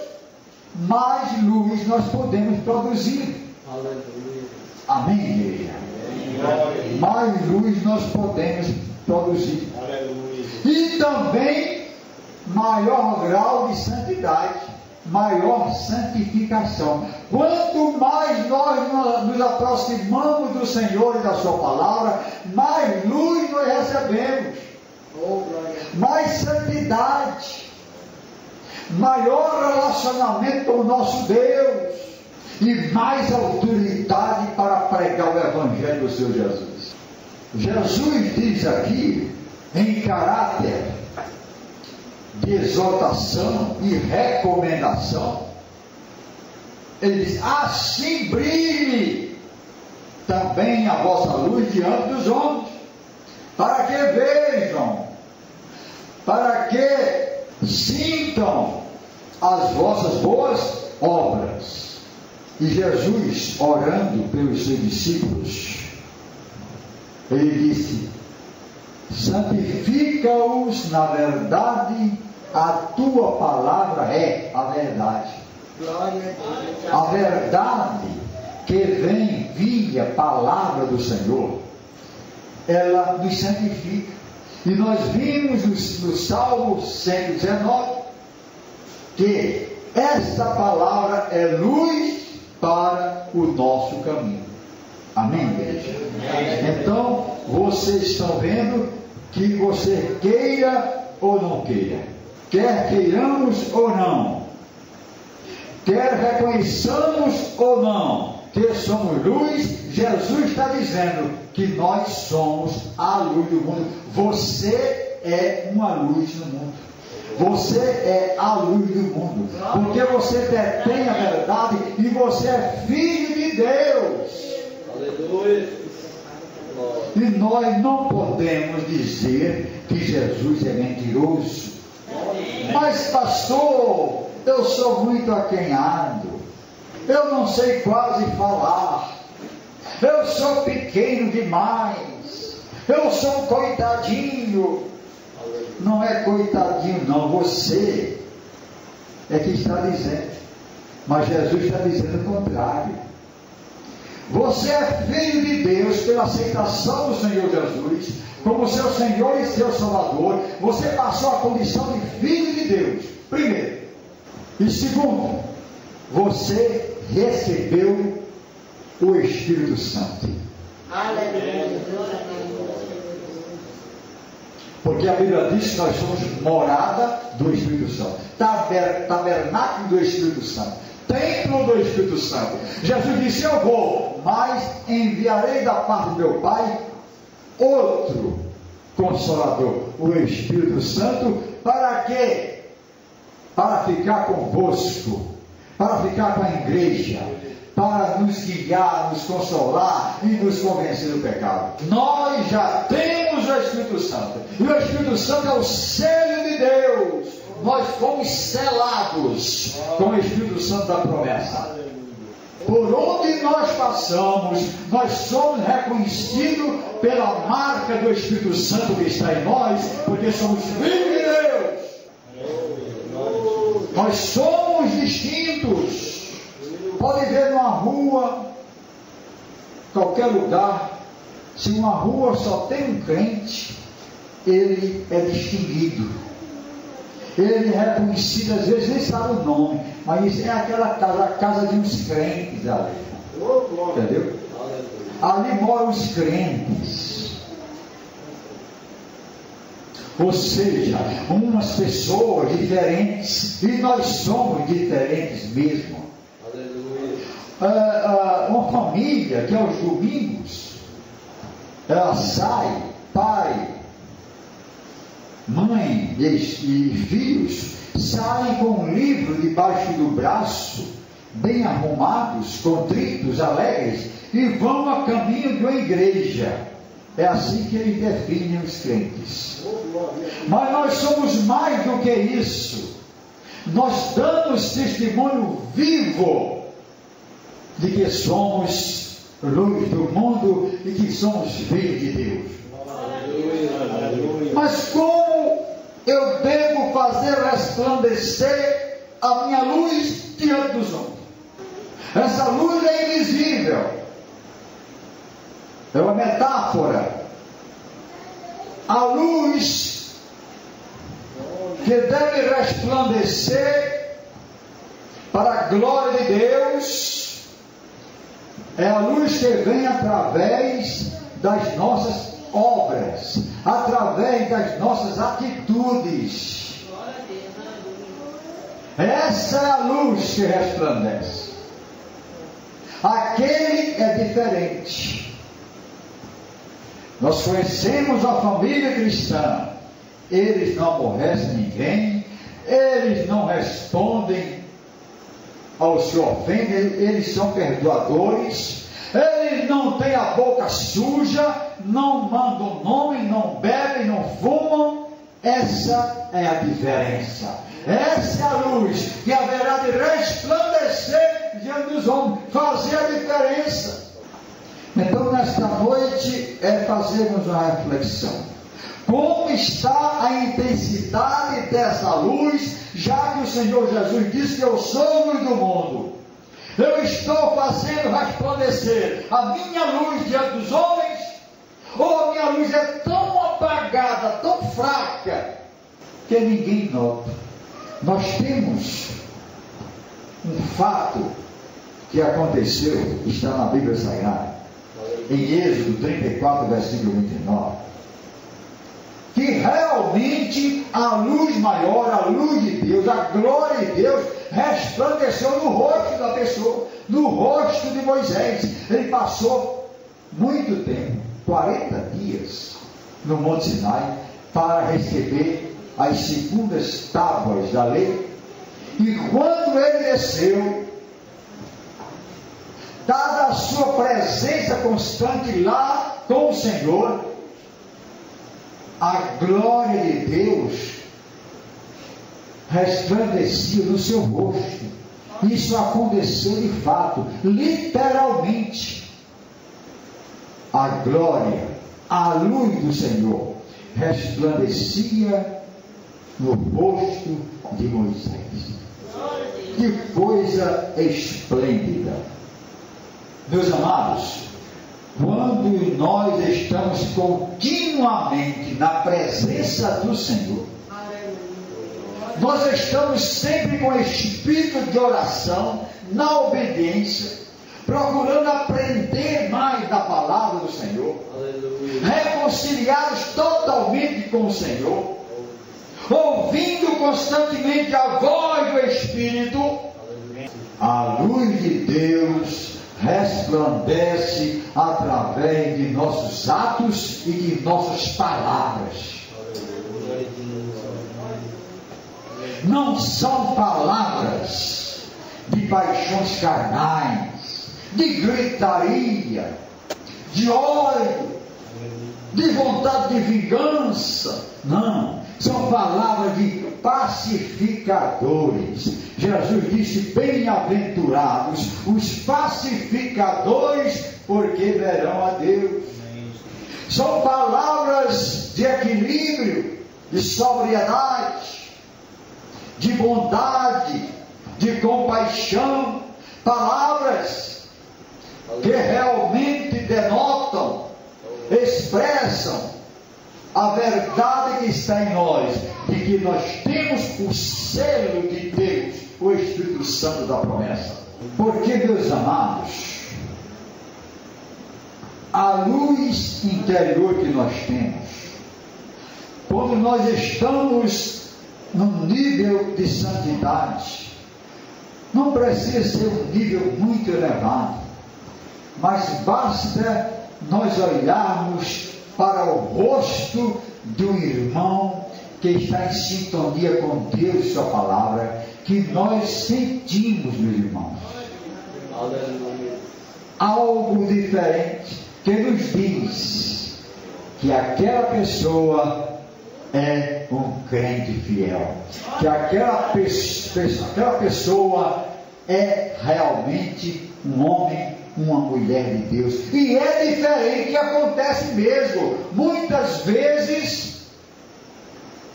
mais luz nós podemos produzir. Aleluia. Amém, igreja? Mais luz nós podemos produzir. Aleluia. E também maior grau de santidade, maior santificação. Quanto mais nós nos aproximamos do Senhor e da sua palavra, mais luz nós recebemos, mais santidade, maior relacionamento com o nosso Deus e mais autoridade para pregar o Evangelho do Senhor Jesus. Jesus diz aqui, em caráter de exortação e recomendação, ele diz: assim brilhe também a vossa luz diante dos homens, para que vejam, para que sintam as vossas boas obras. E Jesus, orando pelos seus discípulos, ele disse: santifica-os na verdade, a tua palavra é a verdade. A verdade que vinha palavra do Senhor, ela nos santifica. E nós vimos no Salmo 119 que esta palavra é luz para o nosso caminho. Amém, igreja? Então, vocês estão vendo que você queira ou não queira, quer queiramos ou não, quer reconheçamos ou não que somos luz, Jesus está dizendo que nós somos a luz do mundo. Você é uma luz no mundo. Você é a luz do mundo, porque você detém a verdade e você é filho de Deus. Aleluia. E nós não podemos dizer que Jesus é mentiroso. Mas, pastor, eu sou muito aquenhado, eu não sei quase falar, eu sou pequeno demais, eu sou um coitadinho. Não é coitadinho, não, você é que está dizendo, mas Jesus está dizendo o contrário. Você é filho de Deus pela aceitação do Senhor Jesus como seu Senhor e seu Salvador. Você passou a condição de filho de Deus, primeiro. E segundo, você recebeu o Espírito Santo. Aleluia. Porque a Bíblia diz que nós somos morada do Espírito Santo, tabernáculo do Espírito Santo, templo do Espírito Santo. Jesus disse: eu vou, mas enviarei da parte do meu Pai outro Consolador, o Espírito Santo. Para quê? Para ficar convosco, para ficar com a igreja, para nos guiar, nos consolar e nos convencer do pecado. Nós já temos o Espírito Santo, e o Espírito Santo é o selo de Deus. Nós fomos selados com o Espírito Santo da promessa. Por onde nós passamos, nós somos reconhecidos pela marca do Espírito Santo que está em nós, porque somos filhos de Deus. Nós somos distintos. Pode ver numa rua, qualquer lugar, se uma rua só tem um crente, ele é distinguido. Ele é reconhecido, às vezes nem sabe o nome, mas isso é aquela casa, a casa de uns crentes ali. Entendeu? Ali moram os crentes. Ou seja, umas pessoas diferentes, e nós somos diferentes mesmo. Uma família que aos domingos ela sai, pai, mãe e filhos saem com um livro debaixo do braço, bem arrumados, contritos, alegres, e vão a caminho de uma igreja. É assim que eles definem os crentes. Mas nós somos mais do que isso. Nós damos testemunho vivo de que somos luz do mundo e que somos filhos de Deus. Mas como eu devo fazer resplandecer a minha luz diante dos homens? Essa luz é invisível. É uma metáfora. A luz que deve resplandecer para a glória de Deus é a luz que vem através das nossas obras, através das nossas atitudes. Essa é a luz que resplandece. Aquele é diferente. Nós conhecemos a família cristã. Eles não aborrecem ninguém, eles não respondem aos que ofendem, eles são perdoadores, eles não têm a boca suja, não mandam nome, não bebem, não fumam. Essa é a diferença. Essa é a luz que haverá de resplandecer diante dos homens, fazer a diferença. Então, nesta noite, fazermos uma reflexão. Como está a intensidade dessa luz, já que o Senhor Jesus disse que eu sou a luz do mundo? Eu estou fazendo resplandecer a minha luz diante dos homens? Ou a minha luz é tão apagada, tão fraca, que ninguém nota? Nós temos um fato que aconteceu, está na Bíblia Sagrada, em Êxodo 34, versículo 29, que realmente a luz maior, a luz de Deus, a glória de Deus resplandeceu no rosto da pessoa, no rosto de Moisés. Ele passou muito tempo, 40 dias, no Monte Sinai, para receber as segundas tábuas da lei. E quando ele desceu, dada a sua presença constante lá com o Senhor, a glória de Deus resplandecia no seu rosto. Isso aconteceu de fato, literalmente. A glória, a luz do Senhor resplandecia no rosto de Moisés. Que coisa esplêndida! Meus amados, quando nós estamos continuamente na presença do Senhor, nós estamos sempre com espírito de oração, na obediência, procurando aprender mais da palavra do Senhor, reconciliados totalmente com o Senhor, ouvindo constantemente a voz do Espírito. A luz de Deus resplandece através de nossos atos e de nossas palavras. Não são palavras de paixões carnais, de gritaria, de ódio, de vontade de vingança. Não, São palavras de pacificadores. Jesus disse: bem-aventurados os pacificadores, porque verão a Deus. São palavras de equilíbrio, de sobriedade, de bondade, de compaixão. Palavras que realmente denotam, expressam a verdade que está em nós, de que nós temos o selo de Deus, o Espírito Santo da promessa. Porque, meus amados, a luz interior que nós temos, quando nós estamos num nível de santidade, não precisa ser um nível muito elevado, mas basta nós olharmos para o rosto do irmão que está em sintonia com Deus e sua palavra, que nós sentimos, meus irmãos, algo diferente que nos diz que aquela pessoa é um crente fiel, que aquela pessoa é realmente um homem, uma mulher de Deus. E é diferente, e acontece mesmo. Muitas vezes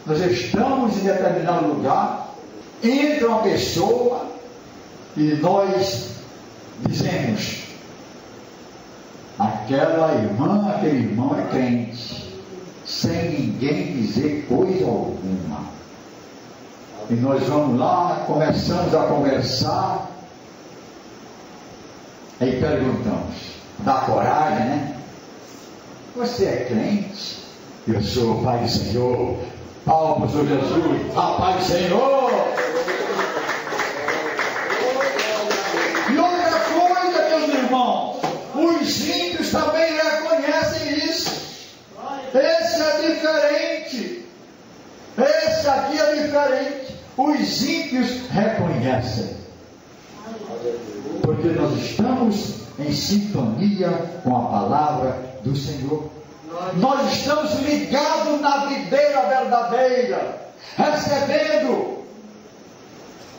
nós estamos em determinado lugar, entra uma pessoa e nós dizemos: aquela irmã, aquele irmão é crente, sem ninguém dizer coisa alguma. E nós vamos lá, começamos a conversar, aí perguntamos, dá coragem, né? Você é crente? Eu sou o Pai do Senhor. Palmas ao Jesus, a Pai do Senhor. E outra coisa, meus irmãos, os ímpios também reconhecem isso. Esse é diferente. Esse aqui é diferente. Os ímpios reconhecem. Porque nós estamos em sintonia com a palavra do Senhor. Nós estamos ligados na videira verdadeira, recebendo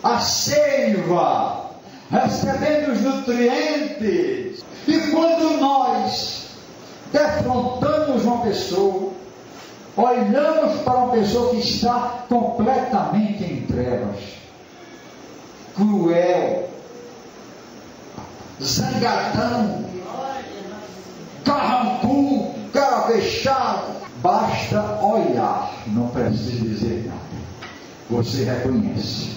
a seiva, recebendo os nutrientes. E quando nós defrontamos uma pessoa, olhamos para uma pessoa que está completamente em trevas, cruel, zangadão, carrancudo, cara fechado, basta olhar, não precisa dizer nada, você reconhece,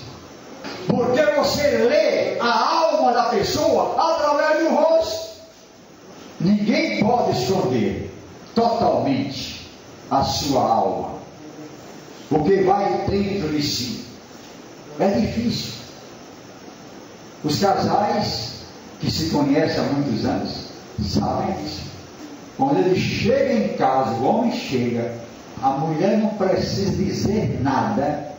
porque você lê a alma da pessoa através do rosto. Ninguém pode esconder totalmente a sua alma, o que vai dentro de si. É difícil. Os casais que se conhecem há muitos anos sabem disso. Quando ele chega em casa, o homem chega, a mulher não precisa dizer nada,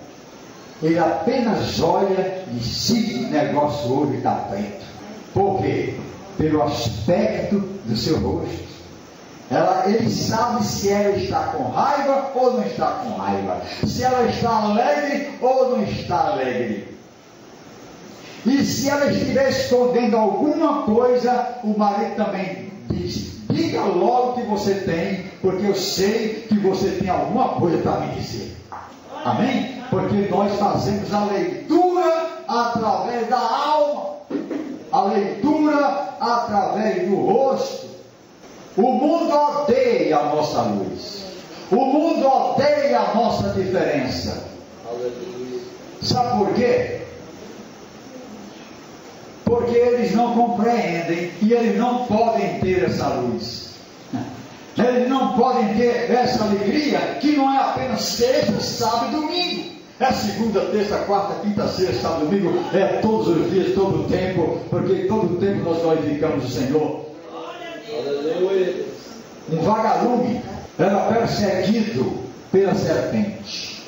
ele apenas olha e se o negócio hoje está preto. Por quê? Pelo aspecto do seu rosto. Ele sabe se ela está com raiva ou não está com raiva, se ela está alegre ou não está alegre. E se ela estiver escondendo alguma coisa, o marido também diz: diga logo que você tem, porque eu sei que você tem alguma coisa para me dizer. Amém? Porque nós fazemos a leitura através da alma, a leitura através do rosto. O mundo odeia a nossa luz, o mundo odeia a nossa diferença. Sabe por quê? Porque eles não compreendem e eles não podem ter essa luz. Eles não podem ter essa alegria, que não é apenas sexta, sábado e domingo. É segunda, terça, quarta, quinta, sexta, sábado, domingo. É todos os dias, todo o tempo. Porque todo o tempo nós glorificamos o Senhor. Um vagalume era perseguido pela serpente.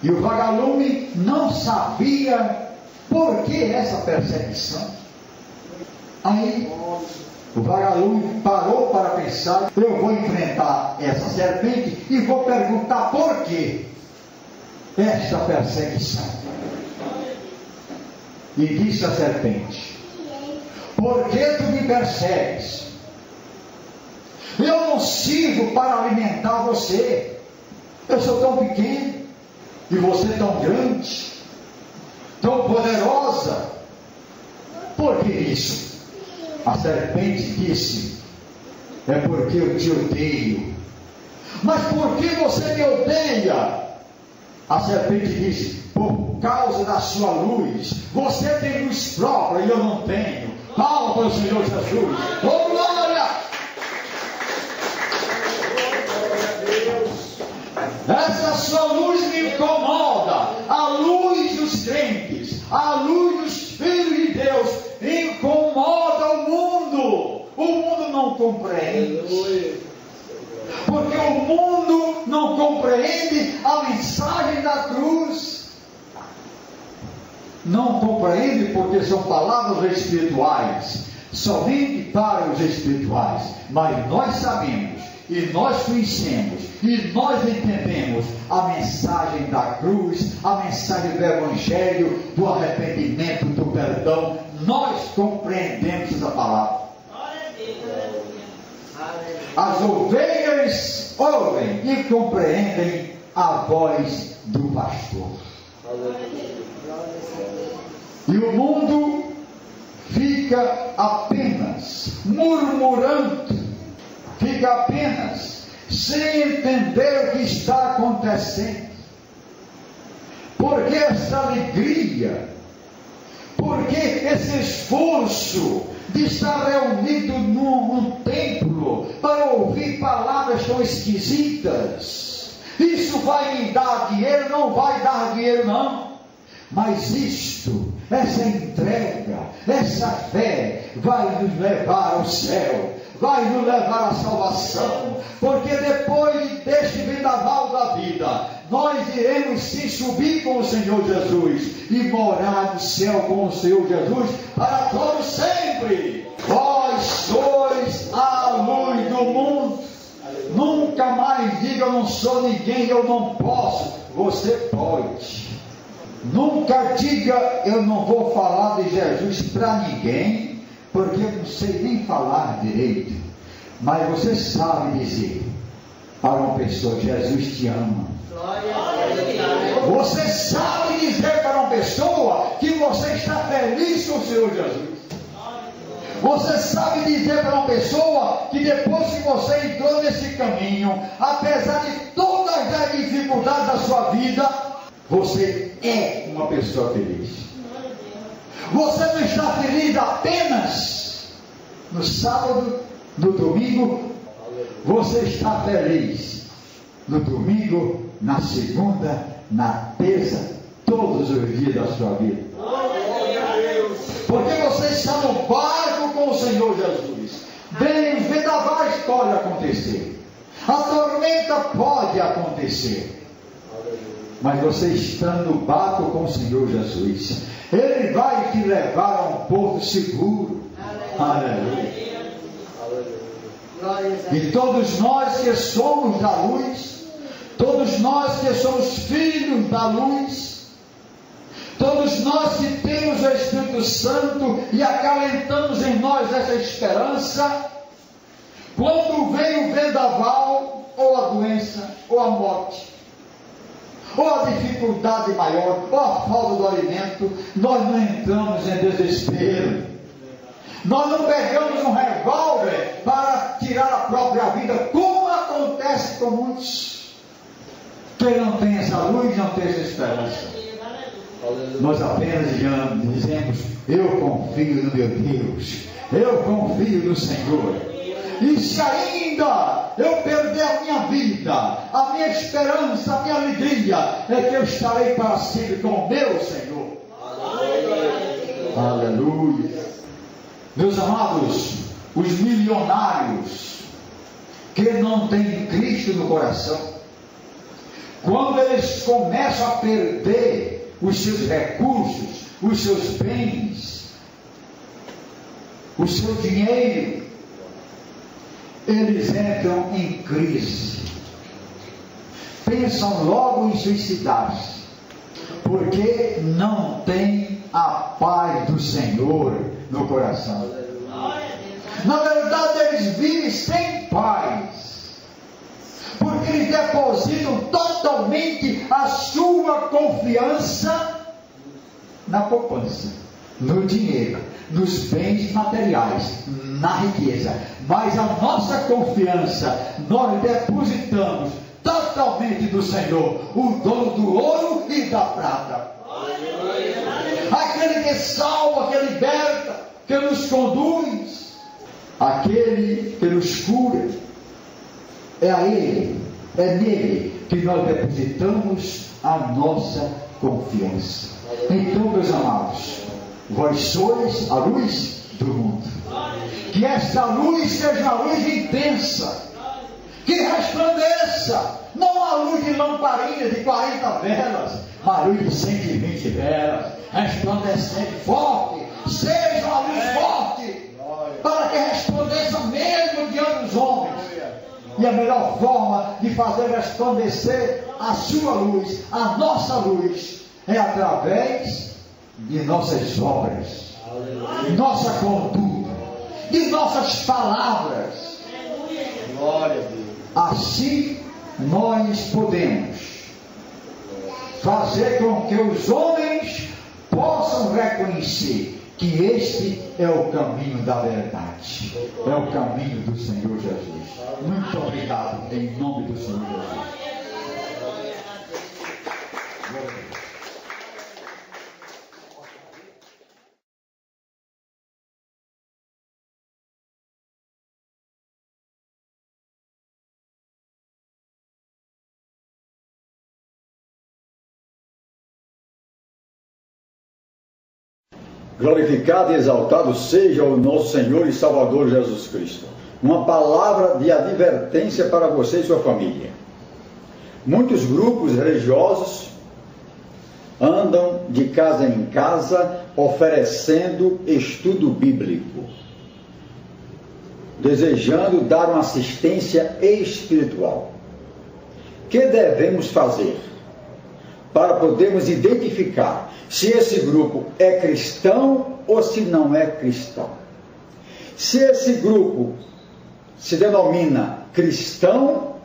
E o vagalume não sabia por que essa perseguição. Aí o vagalume parou para pensar: eu vou enfrentar essa serpente e vou perguntar por quê. esta perseguição. E disse a serpente: por que tu me persegues? Eu não sirvo para alimentar você. Eu sou tão pequeno e você tão grande, tão poderosa. Por que isso? A serpente disse: é porque eu te odeio. Mas por que você me odeia? A serpente disse: por causa da sua luz. Você tem luz própria e eu não tenho. Palma para o Senhor Jesus. Oh, glória! Essa sua luz me incomoda. A luz dos crentes, a luz dos filhos de Deus incomoda o mundo. O mundo não compreende. Porque o mundo não compreende a mensagem da cruz. Não compreende porque são palavras espirituais, somente para os espirituais. Mas nós sabemos, e nós conhecemos, e nós entendemos a mensagem da cruz, a mensagem do Evangelho, do arrependimento, do perdão. Nós compreendemos essa palavra. As ovelhas ouvem e compreendem a voz do pastor. E o mundo fica apenas murmurando, fica apenas sem entender o que está acontecendo. Porque essa alegria, porque esse esforço de estar reunido num templo para ouvir palavras tão esquisitas, isso vai me dar dinheiro? Não vai dar dinheiro não. Mas isto, essa entrega, essa fé vai nos levar ao céu, vai nos levar à salvação, porque depois deste vendaval da vida, nós iremos sim subir com o Senhor Jesus e morar no céu com o Senhor Jesus para todos sempre. Vós sois a luz do mundo. Nunca mais diga: eu não sou ninguém, eu não posso. Você pode. Nunca diga: eu não vou falar de Jesus para ninguém, porque eu não sei nem falar direito. Mas você sabe dizer para uma pessoa: Jesus te ama. Você sabe dizer para uma pessoa que você está feliz com o Senhor Jesus. Você sabe dizer para uma pessoa que depois que você entrou nesse caminho, apesar de todas as dificuldades da sua vida, você é uma pessoa feliz. Você não está feliz apenas no sábado, no domingo. Você está feliz no domingo, na segunda, na terça, todos os dias da sua vida. Porque você está no barco com o Senhor Jesus. Bem, os vendavais podem acontecer, a tormenta pode acontecer, mas você está no barco com o Senhor Jesus. Ele vai te levar a um porto seguro. Aleluia. E todos nós que somos da luz, todos nós que somos filhos da luz, todos nós que temos o Espírito Santo e acalentamos em nós essa esperança, quando vem o vendaval, ou a doença, ou a morte, ou a dificuldade maior, ou a falta do alimento, nós não entramos em desespero. Nós não pegamos um revólver para tirar a própria vida, como acontece com muitos. Quem não tem essa luz não tem essa esperança. Nós apenas dizemos: eu confio no meu Deus, eu confio no Senhor. E se ainda eu perder a minha vida, a minha esperança, a minha alegria, é que eu estarei para sempre com o meu Senhor. Aleluia. Meus amados, os milionários que não têm Cristo no coração, quando eles começam a perder os seus recursos, os seus bens, o seu dinheiro, eles entram em crise, pensam logo em suicidar-se. porque não tem a paz do Senhor no coração. Na verdade, eles vivem sem paz, porque eles depositam totalmente a sua confiança na poupança, no dinheiro, nos bens materiais, na riqueza. Mas a nossa confiança nós depositamos totalmente do Senhor, o dono do ouro e da prata, aquele que salva, que liberta, que nos conduz, aquele que nos cura. É a Ele, é nele que nós depositamos a nossa confiança. Então, meus amados, vós sois a luz do mundo. Que esta luz seja a luz intensa, que resplandeça, não a luz de lamparina de 40 velas, mas a luz de 120 velas, resplandecente, forte. Seja a luz forte, para que resplandeça mesmo diante dos homens. E a melhor forma de fazer resplandecer a sua luz, a nossa luz, é através de nossas obras, de nossa conduta, de nossas palavras. Assim nós podemos fazer com que os homens possam reconhecer que este é o caminho da verdade, é o caminho do Senhor Jesus. Muito obrigado, em nome do Senhor Jesus. Glorificado e exaltado seja o nosso Senhor e Salvador Jesus Cristo. Uma palavra de advertência para você e sua família. Muitos grupos religiosos andam de casa em casa oferecendo estudo bíblico, desejando dar uma assistência espiritual. O que devemos fazer para podermos identificar se esse grupo é cristão ou se não é cristão? Se esse grupo se denomina cristão,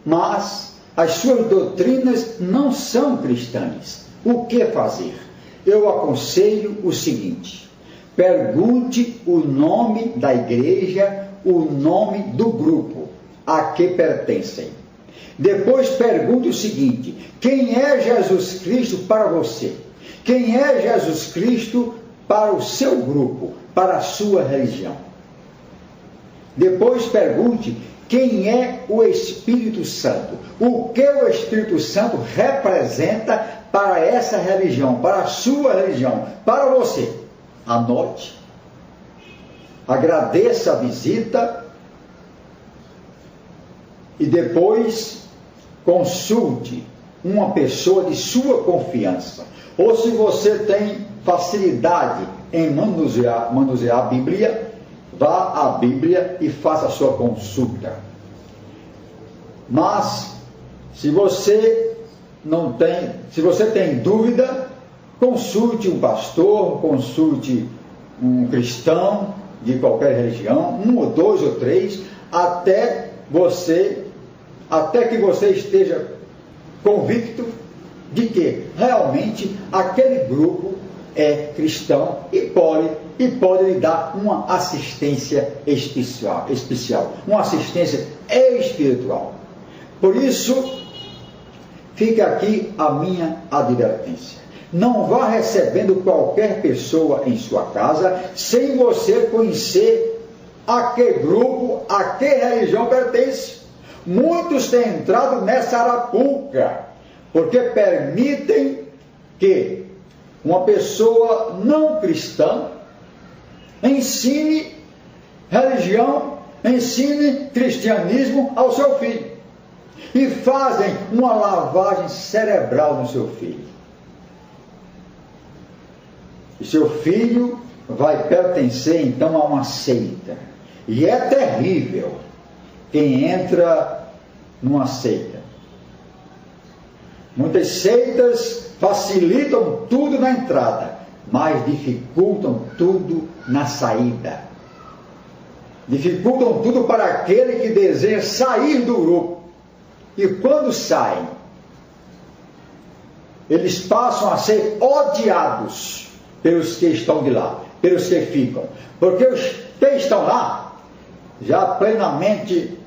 mas as suas doutrinas não são cristãs, o que fazer? Eu aconselho o seguinte: pergunte o nome da igreja, o nome do grupo a que pertencem. Depois pergunte o seguinte: quem é Jesus Cristo para você? Quem é Jesus Cristo para o seu grupo, para a sua religião? Depois pergunte quem é o Espírito Santo. O que o Espírito Santo representa para essa religião, para a sua religião, para você. Anote, agradeça a visita e depois consulte uma pessoa de sua confiança. Ou se você tem facilidade em manusear a Bíblia, vá à Bíblia e faça a sua consulta. Mas, se você tem dúvida, consulte um pastor, consulte um cristão de qualquer religião, um ou dois ou três, até que você esteja convicto de que realmente aquele grupo é cristão e pode lhe dar uma assistência especial, uma assistência espiritual. Por isso, fica aqui a minha advertência. Não vá recebendo qualquer pessoa em sua casa sem você conhecer a que grupo, a que religião pertence. Muitos têm entrado nessa arapuca porque permitem que uma pessoa não cristã ensine religião, ensine cristianismo ao seu filho. E fazem uma lavagem cerebral no seu filho. E seu filho vai pertencer então a uma seita. E é terrível quem entra numa seita. Muitas seitas facilitam tudo na entrada, mas dificultam tudo na saída. Dificultam tudo para aquele que deseja sair do grupo. E quando saem, eles passam a ser odiados pelos que estão de lá, pelos que ficam. Porque os que estão lá, já plenamente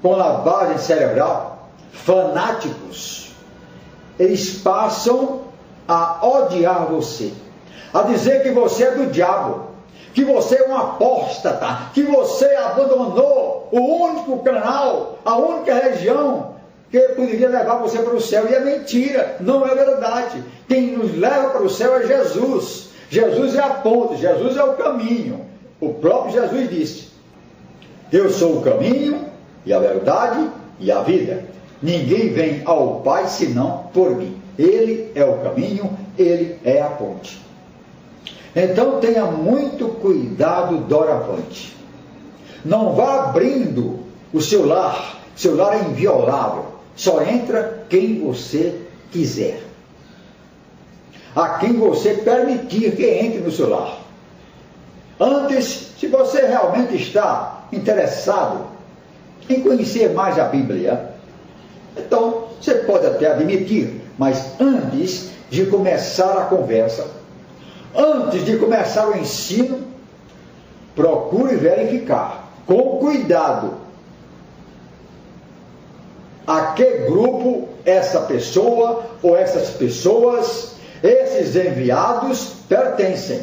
com lavagem cerebral, fanáticos, eles passam a odiar você, a dizer que você é do diabo, que você é um apóstata, que você abandonou o único canal, a única religião que poderia levar você para o céu. E é mentira, não é verdade. Quem nos leva para o céu é Jesus. Jesus é a ponte, Jesus é o caminho. O próprio Jesus disse: eu sou o caminho e a verdade e a vida. Ninguém vem ao Pai senão por mim. Ele é o caminho, ele é a ponte. Então tenha muito cuidado doravante. Não vá abrindo o seu lar. Seu lar é inviolável. Só entra quem você quiser. A quem você permitir que entre no seu lar. Antes, se você realmente está interessado em conhecer mais a Bíblia, então você pode até admitir, mas antes de começar a conversa, antes de começar o ensino, procure verificar, com cuidado, a que grupo essa pessoa ou essas pessoas, esses enviados pertencem.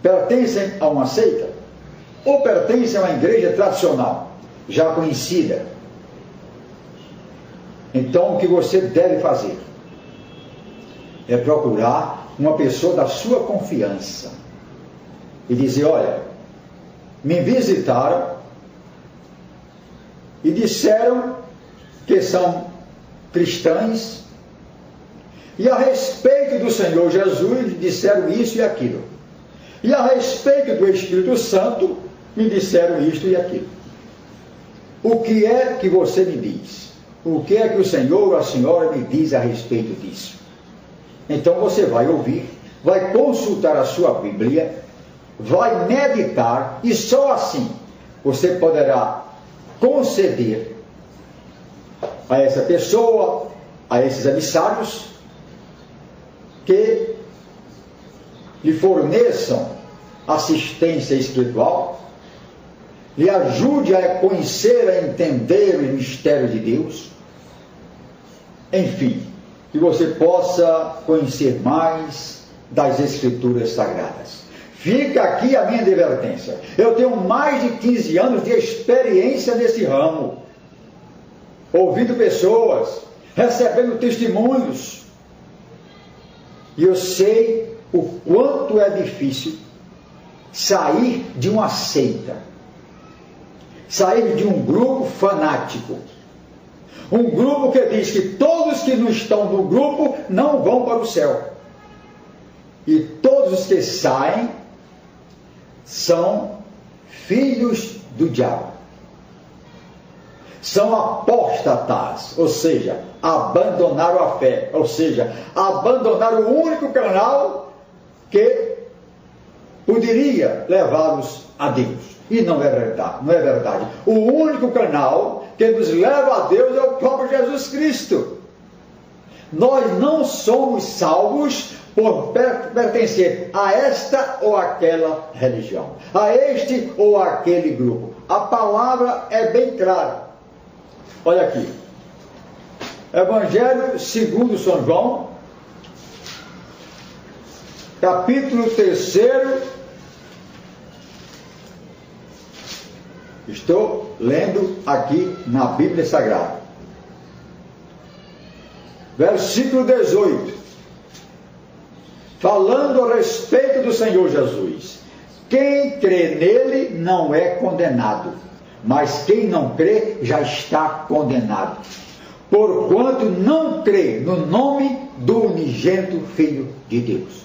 Pertencem a uma seita? Ou pertencem a uma igreja tradicional, já conhecida? Então o que você deve fazer é procurar uma pessoa da sua confiança e dizer: olha, me visitaram e disseram que são cristãos e a respeito do Senhor Jesus disseram isso e aquilo, e a respeito do Espírito Santo me disseram isto e aquilo. O que é que você me diz? O que é que o Senhor ou a senhora me diz a respeito disso? Então você vai ouvir, vai consultar a sua Bíblia, vai meditar, e só assim você poderá conceder a essa pessoa, a esses emissários, que lhe forneçam assistência espiritual, lhe ajude a conhecer, a entender o mistério de Deus, enfim, que você possa conhecer mais das Escrituras Sagradas. Fica aqui a minha advertência. Eu tenho mais de 15 anos de experiência nesse ramo, ouvindo pessoas, recebendo testemunhos, e eu sei o quanto é difícil sair de uma seita, sair de um grupo fanático, um grupo que diz que todos que não estão no grupo não vão para o céu, e todos os que saem são filhos do diabo, são apóstatas, ou seja, abandonaram a fé, ou seja, abandonaram o único canal que poderia levá-los a Deus. E não é verdade, não é verdade. O único canal que nos leva a Deus é o próprio Jesus Cristo. Nós não somos salvos por pertencer a esta ou aquela religião, a este ou aquele grupo. A palavra é bem clara. Olha aqui, Evangelho segundo São João, capítulo 3, estou lendo aqui na Bíblia Sagrada, versículo 18, falando a respeito do Senhor Jesus: quem crê nele não é condenado, mas quem não crê já está condenado, porquanto não crê no nome do unigênito Filho de Deus.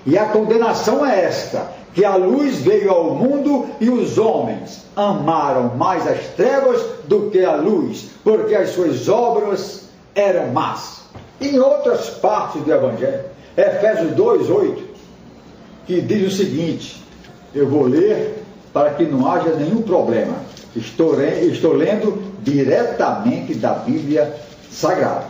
E a condenação é esta, que a luz veio ao mundo e os homens amaram mais as trevas do que a luz, porque as suas obras eram más. Em outras partes do Evangelho, Efésios 2:8, que diz o seguinte, eu vou ler para que não haja nenhum problema. Estou lendo diretamente da Bíblia Sagrada.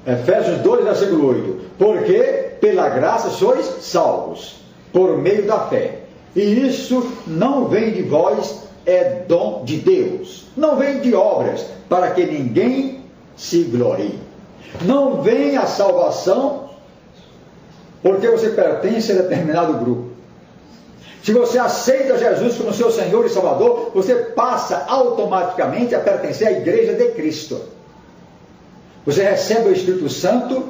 Efésios 2, versículo 8. Porque pela graça sois salvos, por meio da fé. E isso não vem de vós, é dom de Deus. Não vem de obras, para que ninguém se glorie. Não vem a salvação porque você pertence a determinado grupo. Se você aceita Jesus como seu Senhor e Salvador, você passa automaticamente a pertencer à Igreja de Cristo. Você recebe o Espírito Santo,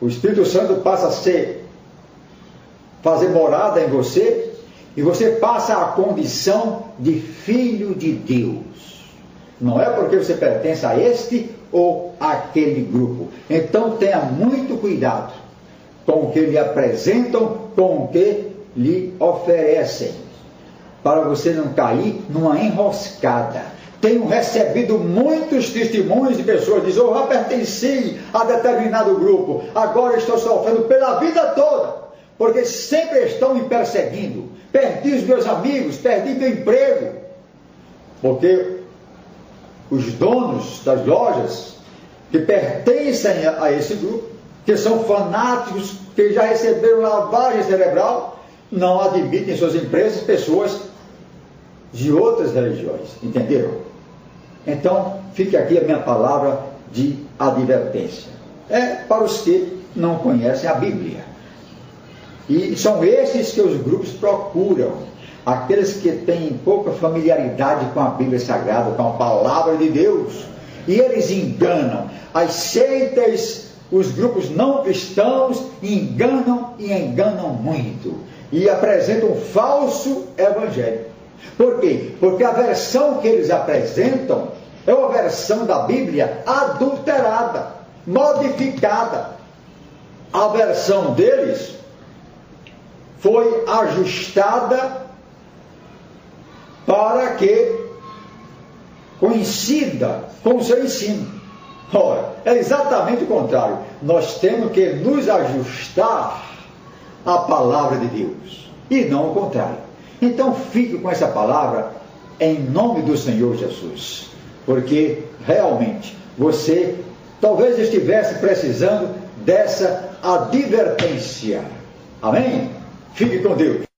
o Espírito Santo passa a fazer morada em você, e você passa a condição de filho de Deus. Não é porque você pertence a este ou aquele grupo. Então tenha muito cuidado com o que lhe apresentam, com o que lhe oferecem, para você não cair numa enroscada. Tenho recebido muitos testemunhos de pessoas que dizem, eu já pertenci a determinado grupo, agora estou sofrendo pela vida toda, porque sempre estão me perseguindo. Perdi os meus amigos, perdi meu emprego, porque os donos das lojas que pertencem a esse grupo, que são fanáticos, que já receberam lavagem cerebral, não admitem em suas empresas pessoas de outras religiões. Entenderam? Então, fique aqui a minha palavra de advertência. É para os que não conhecem a Bíblia. E são esses que os grupos procuram. Aqueles que têm pouca familiaridade com a Bíblia Sagrada, com a palavra de Deus. E eles enganam. As seitas, os grupos não cristãos enganam e enganam muito. E apresentam um falso evangelho. Por quê? Porque a versão que eles apresentam é uma versão da Bíblia adulterada, modificada. A versão deles foi ajustada para que coincida com o seu ensino. Ora, é exatamente o contrário. Nós temos que nos ajustar à palavra de Deus, e não o contrário. Então fique com essa palavra em nome do Senhor Jesus, porque realmente você talvez estivesse precisando dessa advertência. Amém? Fique com Deus.